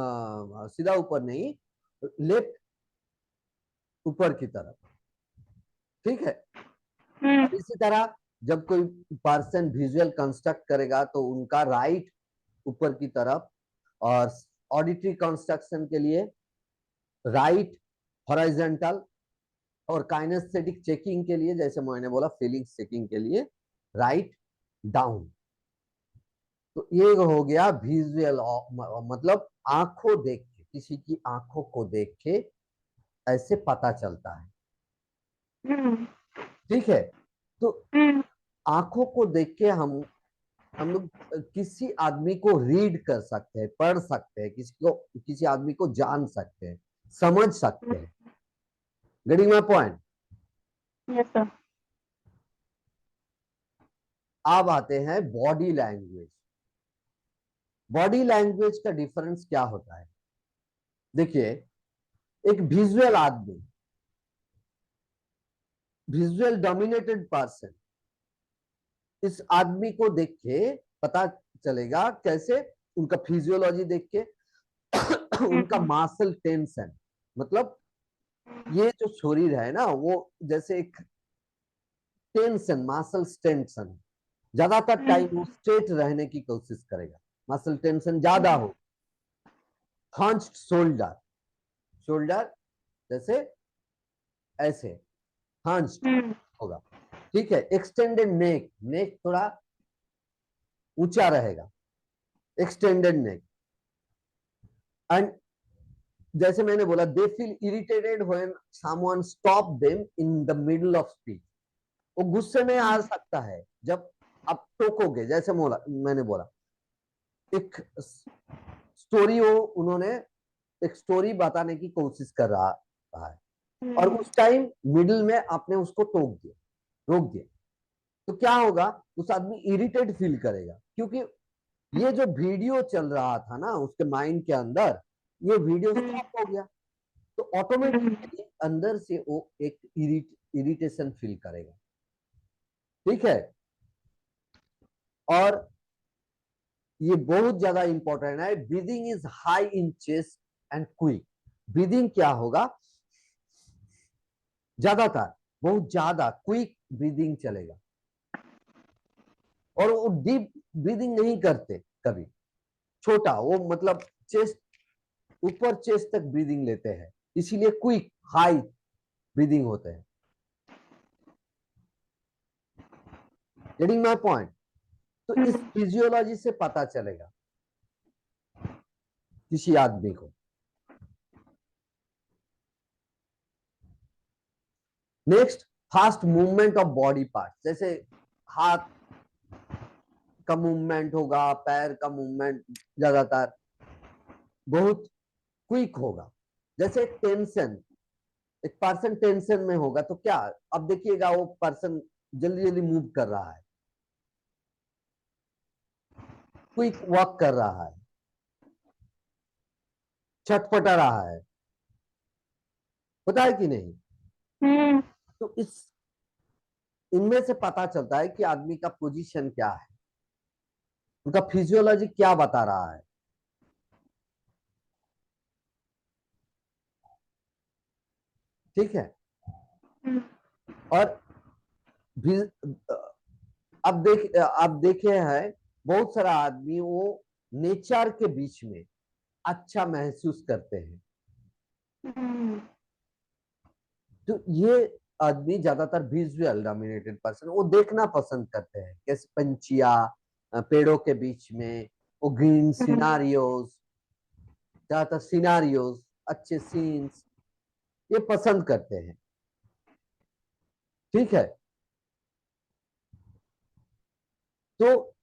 सीधा ऊपर नहीं, लेफ्ट ऊपर की तरफ। ठीक है। हम्म, और इसी तरह जब कोई पर्सन विजुअल कंस्ट्रक्ट करेगा तो उनका राइट ऊपर की तरफ, और ऑडिटरी कंस्ट्रक्शन के लिए राइट हॉरिजॉन्टल, और काइनेस्थेटिक चेकिंग के लिए, जैसे मैंने बोला फीलिंग्स चेकिंग के लिए, राइट डाउन। तो ये हो गया विजुअल, मतलब आंखों देख के, किसी की आंखों को देख के ऐसे पता चलता है। हम्म, ठीक है। तो हम्म, आंखों को देख के हम लोग किसी आदमी को रीड कर सकते हैं, पढ़ सकते हैं, किसी आदमी को जान सकते हैं, समझ सकते हैं। Getting my point. Yes sir. अब आते हैं बॉडी लैंग्वेज। बॉडी लैंग्वेज का डिफरेंस क्या होता है? देखिए, एक विजुअल आदमी, विजुअल डोमिनेटेड पर्सन, इस आदमी को देख के पता चलेगा कैसे, उनका फिजियोलॉजी देख के, उनका हम्म, मासल टेंशन, मतलब ये जो शरीर है ना, वो जैसे एक टेंशन, मासल टेंशन, ज्यादातर टाइम वो स्ट्रेट रहने की कोशिश करेगा, मसल टेंशन ज्यादा हो। हंच्ड शोल्डर, शोल्डर जैसे ऐसे हंच्ड हम्म, होगा। ठीक है। एक्सटेंडेड नेक, नेक थोड़ा ऊंचा रहेगा, एक्सटेंडेड नेक। एंड जैसे मैंने बोला, they feel irritated when someone stop them in the middle of speech. वो गुस्से में आ सकता है जब आप टोकोगे, जैसे मैंने बोला, एक स्टोरी, वो उन्होंने एक स्टोरी बताने की कोशिश कर रहा है, और हम्म, उस टाइम मिडिल में आपने उसको टोक दिया, रोक दिया, तो क्या होगा, उस आदमी इरिटेट फील करेगा, क्योंकि ये जो वीडियो चल रहा था ना उसके माइंड के अंदर, ये वीडियो स्टॉप हो गया, तो ऑटोमेटिकली अंदर से वो एक इरिटेशन फील करेगा। ठीक है। और ये बहुत ज्यादा इंपॉर्टेंट है, breathing is high in chest and quick. Breathing क्या होगा, ज्यादातर बहुत ज्यादा क्विक ब्रीदिंग चलेगा, और वो डीप ब्रीदिंग नहीं करते कभी, छोटा वो मतलब चेस्ट, ऊपर चेस्ट तक ब्रीदिंग लेते हैं, इसीलिए क्विक हाई ब्रीदिंग होते हैं। Getting my point. तो इस फिजियोलॉजी से पता चलेगा किसी आदमी को। Next, fast movement of body part, जैसे हाथ का मूवमेंट होगा, पैर का मूवमेंट ज्यादातर बहुत क्विक होगा। जैसे टेंशन, एक पर्सन टेंशन में होगा तो क्या, अब देखिएगा वो पर्सन जल्दी जल्दी मूव कर रहा है, क्विक वॉक कर रहा है, छटपटा रहा है, होता है कि नहीं? हम्म। तो इस इनमें से पता चलता है कि आदमी का पोजीशन क्या है, उनका फिजियोलॉजी क्या बता रहा है। ठीक है। हम्म। और भी अब देखे हैं बहुत सारा आदमी वो नेचर के बीच में अच्छा महसूस करते हैं। हम्म। तो ये आदमी ज्यादातर विजुअल डोमिनेटेड पर्सन, वो देखना पसंद करते हैं, कैसे पंछिया पेड़ों के बीच में, वो ग्रीन हम्म। सिनारियोज, ज्यादातर सिनारियोज, अच्छे सीन्स ये पसंद करते हैं। ठीक है। तो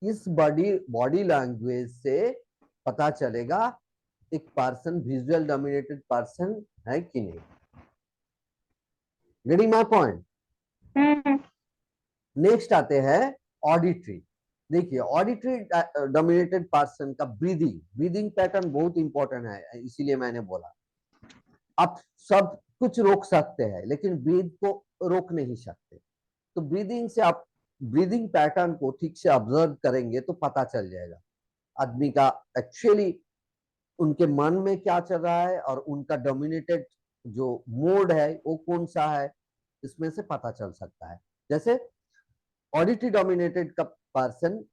इस बॉडी बॉडी लैंग्वेज से पता चलेगा एक पर्सन विजुअल डोमिनेटेड पर्सन है कि नहीं। Getting my point. Hmm. Next आते हैं ऑडिटरी। देखिए ऑडिटरी डोमिनेटेड पर्सन का ब्रीदिंग ब्रीदिंग पैटर्न बहुत इंपॉर्टेंट है, इसीलिए मैंने बोला आप सब कुछ रोक सकते हैं लेकिन ब्रीद को रोक नहीं सकते। तो ब्रीदिंग से आप ब्रीदिंग पैटर्न को ठीक से ऑब्जर्व करेंगे तो पता चल जाएगा आदमी का एक्चुअली उनके मन में क्या चल रहा है और उनका डोमिनेटेड जो मोड है वो कौन सा है, इसमें से पता चल सकता है। जैसे ऑडिटरी डोमिनेटेड का पर्सन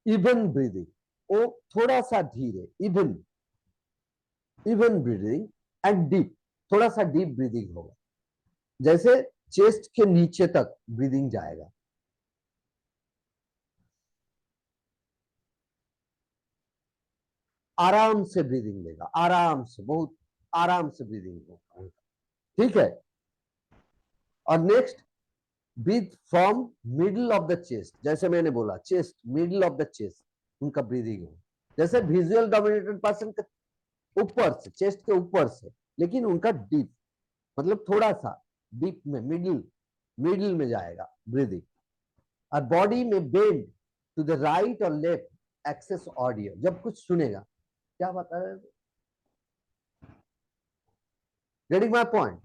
इवन ब्रीदिंग, वो थोड़ा सा धीरे, even even breathing and deep, थोड़ा सा डीप ब्रीदिंग होगा, जैसे चेस्ट के नीचे तक ब्रीदिंग जाएगा। आराम से ब्रीदिंग लेगा, आराम से, बहुत आराम से ब्रीदिंग होगा। ठीक है। और next, breath from middle of the chest, जैसे मैंने बोला chest, middle of the chest उनका ब्रीदिंग हो। जैसे विजुअल डोमिनेटेड पर्सन का ऊपर से, चेस्ट के ऊपर से, लेकिन उनका डीप, मतलब थोड़ा सा डीप में, मिडिल मिडिल में जाएगा ब्रीदिंग। और बॉडी में बेंड टू द राइट और लेफ्ट एक्सेस ऑडियो, जब कुछ सुनेगा, क्या बता रहे, गेटिंग माय पॉइंट,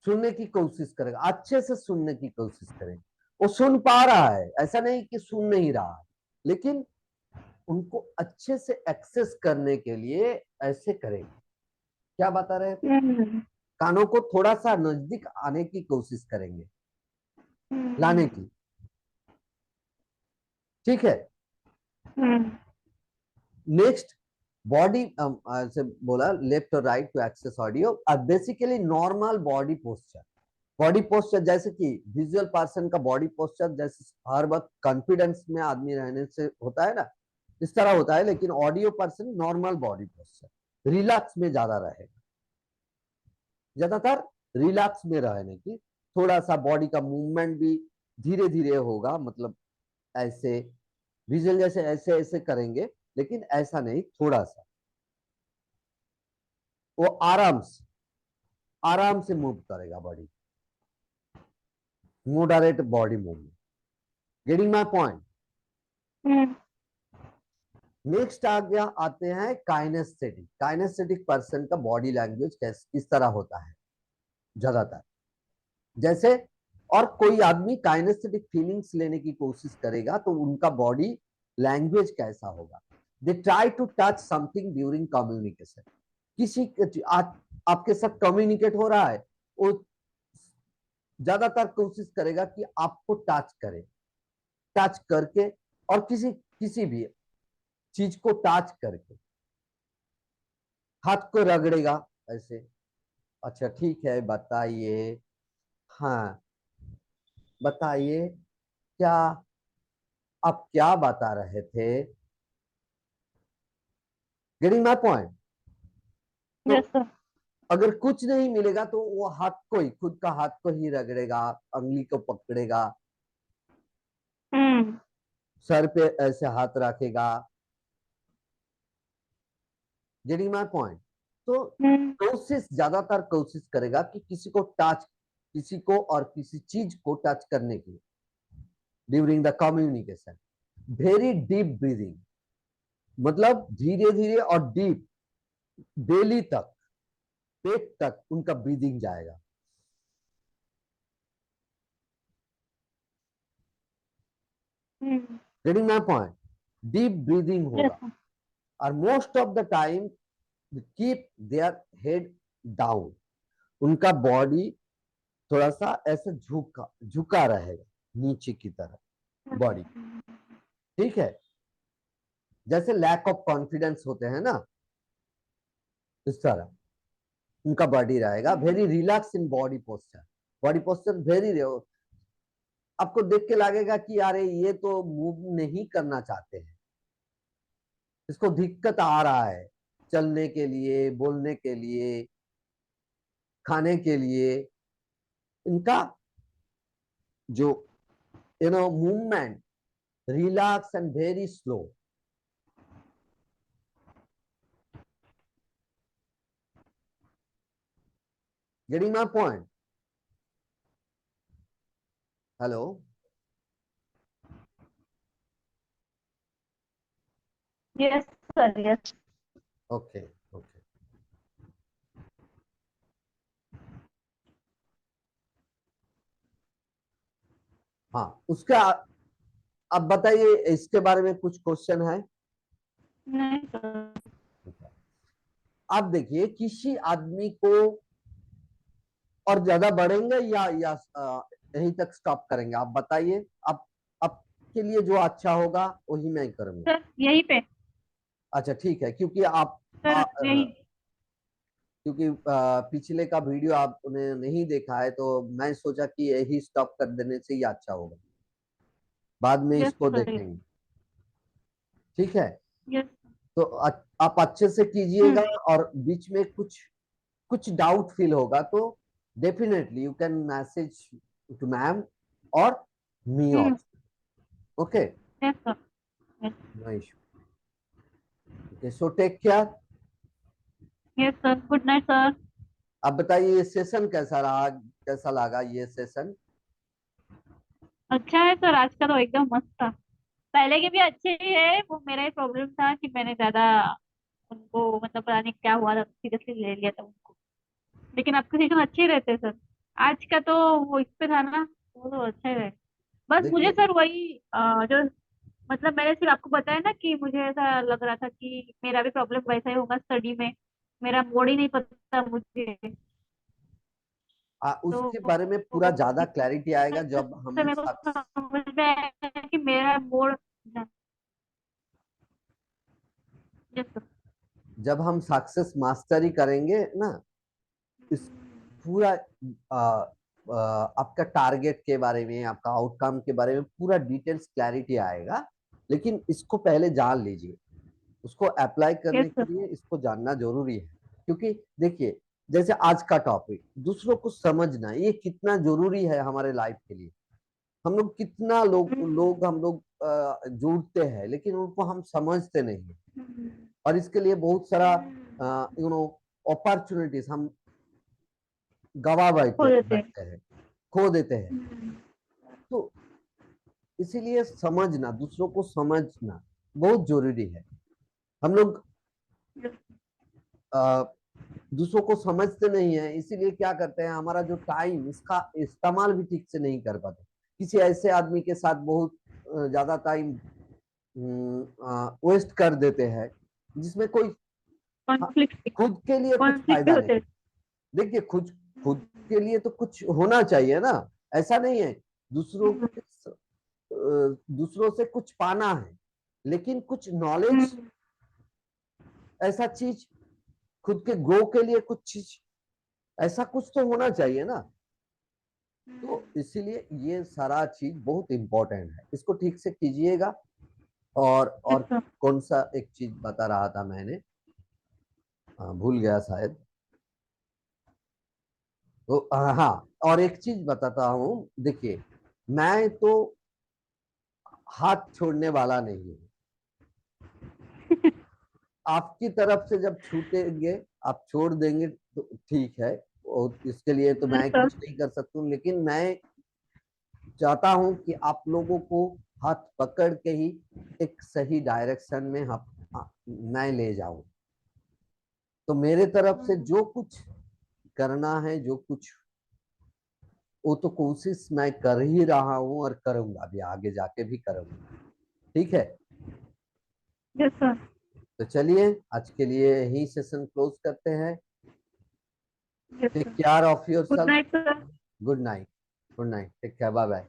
सुनने की कोशिश करेगा, अच्छे से सुनने की कोशिश करेगा। वो सुन पा रहा है, ऐसा नहीं कि सुन नहीं रहा है, लेकिन उनको अच्छे से एक्सेस करने के लिए ऐसे करेंगे। क्या बता रहे थे, हम्म। कानों को थोड़ा सा नजदीक आने की कोशिश करेंगे, लाने की। ठीक है। हम्म। नेक्स्ट, बॉडी से बोला लेफ्ट और right to access audio, basically normal body posture. Body posture जैसे कि विजुअल पर्सन का बॉडी पोस्चर जैसे हर वक्त कॉन्फिडेंस में आदमी रहने से होता है ना, इस तरह होता है, लेकिन audio person normal body posture, relax में ज्यादा रहेगा, ज्यादातर रिलैक्स में रहने की, थोड़ा सा बॉडी का मूवमेंट भी धीरे धीरे होगा, मतलब ऐसे विजुअल जैसे ऐसे ऐसे करेंगे, लेकिन ऐसा नहीं, थोड़ा सा वो आराम से मूव करेगा body, moderate body movement. Getting my point. Hmm. Next आ गया, आते हैं काइनेस्थेटिक। काइनेस्थेटिक पर्सन का बॉडी लैंग्वेज किस तरह होता है ज्यादातर, जैसे, और कोई आदमी काइनेस्थेटिक फीलिंग्स लेने की कोशिश करेगा तो उनका बॉडी लैंग्वेज कैसा होगा। They try to touch something during communication, किसी आपके साथ कम्युनिकेट हो रहा है, वो ज्यादातर कोशिश करेगा कि आपको टच करे, टच करके, और किसी किसी भी चीज को टच करके हाथ को रगड़ेगा ऐसे। अच्छा ठीक है, बताइए, हाँ बताइए, क्या आप क्या बता रहे थे। Getting my point. तो यस सर। अगर कुछ नहीं मिलेगा तो वो हाथ को ही, खुद का हाथ को ही रगड़ेगा, अंगली को पकड़ेगा, हम्म। सर पे ऐसे हाथ रखेगा। Getting my point. तो हम्म। कोशिश, ज्यादातर कोशिश करेगा कि किसी को टच, किसी को और किसी चीज को टच करने की during the communication. Very deep breathing, मतलब धीरे धीरे और डीप, बेली तक, पेट तक उनका ब्रीदिंग जाएगा। Getting my point? Deep breathing yes होगा और most of the time keep their head down. उनका बॉडी थोड़ा सा ऐसे झुका झुका रहेगा नीचे की तरफ बॉडी, ठीक है? जैसे लैक ऑफ कॉन्फिडेंस होते हैं ना, इस तरह उनका बॉडी रहेगा। Very relax in body posture, body posture very, आपको देख के लगेगा कि यार ये तो मूव नहीं करना चाहते हैं, इसको दिक्कत आ रहा है चलने के लिए, बोलने के लिए, खाने के लिए। इनका जो movement relax and very slow. Getting my point? Hello? Yes sir, yes. Okay okay. हाँ, उसका अब बताइए, इसके बारे में कुछ क्वेश्चन है? नहीं सर। आप देखिए, किसी आदमी को और ज्यादा बढ़ेंगे या यहीं तक स्टॉप करेंगे? आप बताइए, आप आपके लिए जो अच्छा होगा वही मैं करूंगा। सर यहीं पे। अच्छा ठीक है, क्योंकि आप सर यहीं। क्योंकि पिछले का वीडियो आपने नहीं देखा है, तो मैं सोचा कि यही स्टॉप कर देने से ही अच्छा होगा, बाद में यस इसको सर। देखेंगे, ठीक है? यस। तो आप अच्छे से कीजिएगा, और बीच में कुछ कुछ डाउट फील होगा तो definitely you can message to ma'am और me also. Okay, yes sir. Yes. No issue. Okay, so take care. Yes sir, good night sir. अब बताइए, ये सेशन कैसा रहा, कैसा लगा ये सेशन? अच्छा है सर, आज का तो एकदम मस्त था। पहले के भी अच्छे ही है, वो मेरा ही प्रॉब्लम था कि मैंने ज्यादा उनको मतलब पता नहीं क्या हुआ था, सीरियसली ले लिया था उनको। लेकिन आपके सेशन अच्छे ही रहते हैं सर। आज का तो वो इस पे था ना, वो तो अच्छा ही है। बस मुझे देखिए सर वही जो मतलब मैंने सिर्फ आपको बताया ना कि मुझे ऐसा लग रहा था कि मेरा भी प्रॉब्लम वैसा ही होगा स्टडी में। मेरा मोड ही नहीं पता मुझे। उसके तो बारे में पूरा ज्यादा क्लैरिटी आएगा जब हम मेरे को समझ में आया कि मेरा मोड। Yes sir. जब हम सक्सेस मास्टरी करेंगे ना, इस पूरा आपका टारगेट के बारे में, आपका आउटकम के बारे में पूरा डिटेल्स क्लैरिटी आएगा। लेकिन इसको पहले जान लीजिए, उसको अप्लाई करने यस के सर। लिए इसको जानना जरूरी है। क्योंकि देखिए, जैसे आज का टॉपिक दूसरों को समझना, ये कितना जरूरी है हमारे लाइफ के लिए। हम लोग कितना हम लोग जुड़ते हैं, लेकिन उनको हम समझते नहीं हैं। और इसके लिए बहुत सारा अपॉर्चुनिटीज हम गवा हो बैठते जाते हैं। बैठते हैं, खो देते हैं। तो इसीलिए समझना, दूसरों को समझना बहुत जरूरी है। हम लोग अ, दूसरों को समझते नहीं है, इसीलिए क्या करते हैं, हमारा जो टाइम, इसका इस्तेमाल भी ठीक से नहीं कर पाते। किसी ऐसे आदमी के साथ बहुत ज्यादा टाइम वेस्ट कर देते हैं, जिसमें कोई कॉन्फ्लिक्ट। खुद के लिए कुछ कॉन्फ्लिक्ट भी फायदा होते नहीं। हैं। देखिए, खुद खुद के लिए तो कुछ होना चाहिए ना, ऐसा नहीं है दूसरों से कुछ पाना है, लेकिन कुछ नॉलेज, ऐसा चीज, खुद के ग्रो के लिए कुछ चीज, ऐसा कुछ तो होना चाहिए ना। तो इसीलिए ये सारा चीज बहुत इंपॉर्टेंट है, इसको ठीक से कीजिएगा। और यस सर। कौन सा एक चीज बता रहा था मैंने, भूल गया शायद। तो हाँ, और एक चीज बताता हूँ, देखिए, मैं तो हाथ छोड़ने वाला नहीं हूँ। आपकी तरफ से जब छूटेंगे, आप छोड़ देंगे तो ठीक है, और इसके लिए तो यस मैं सर। कुछ नहीं कर सकता हूँ। लेकिन मैं चाहता हूँ कि आप लोगों को हाथ पकड़ के ही एक सही डायरेक्शन में मैं ले जाऊं। तो मेरे तरफ से जो कुछ करना है जो कुछ, वो तो कोशिश मैं कर ही रहा हूँ और करूंगा, अभी आगे जाके भी करूंगा। ठीक है, यस सर। तो चलिए आज के लिए यही सेशन क्लोज करते हैं। Yes take sir. Care of your good self. Night sir. Good night. Good night, take care, bye bye.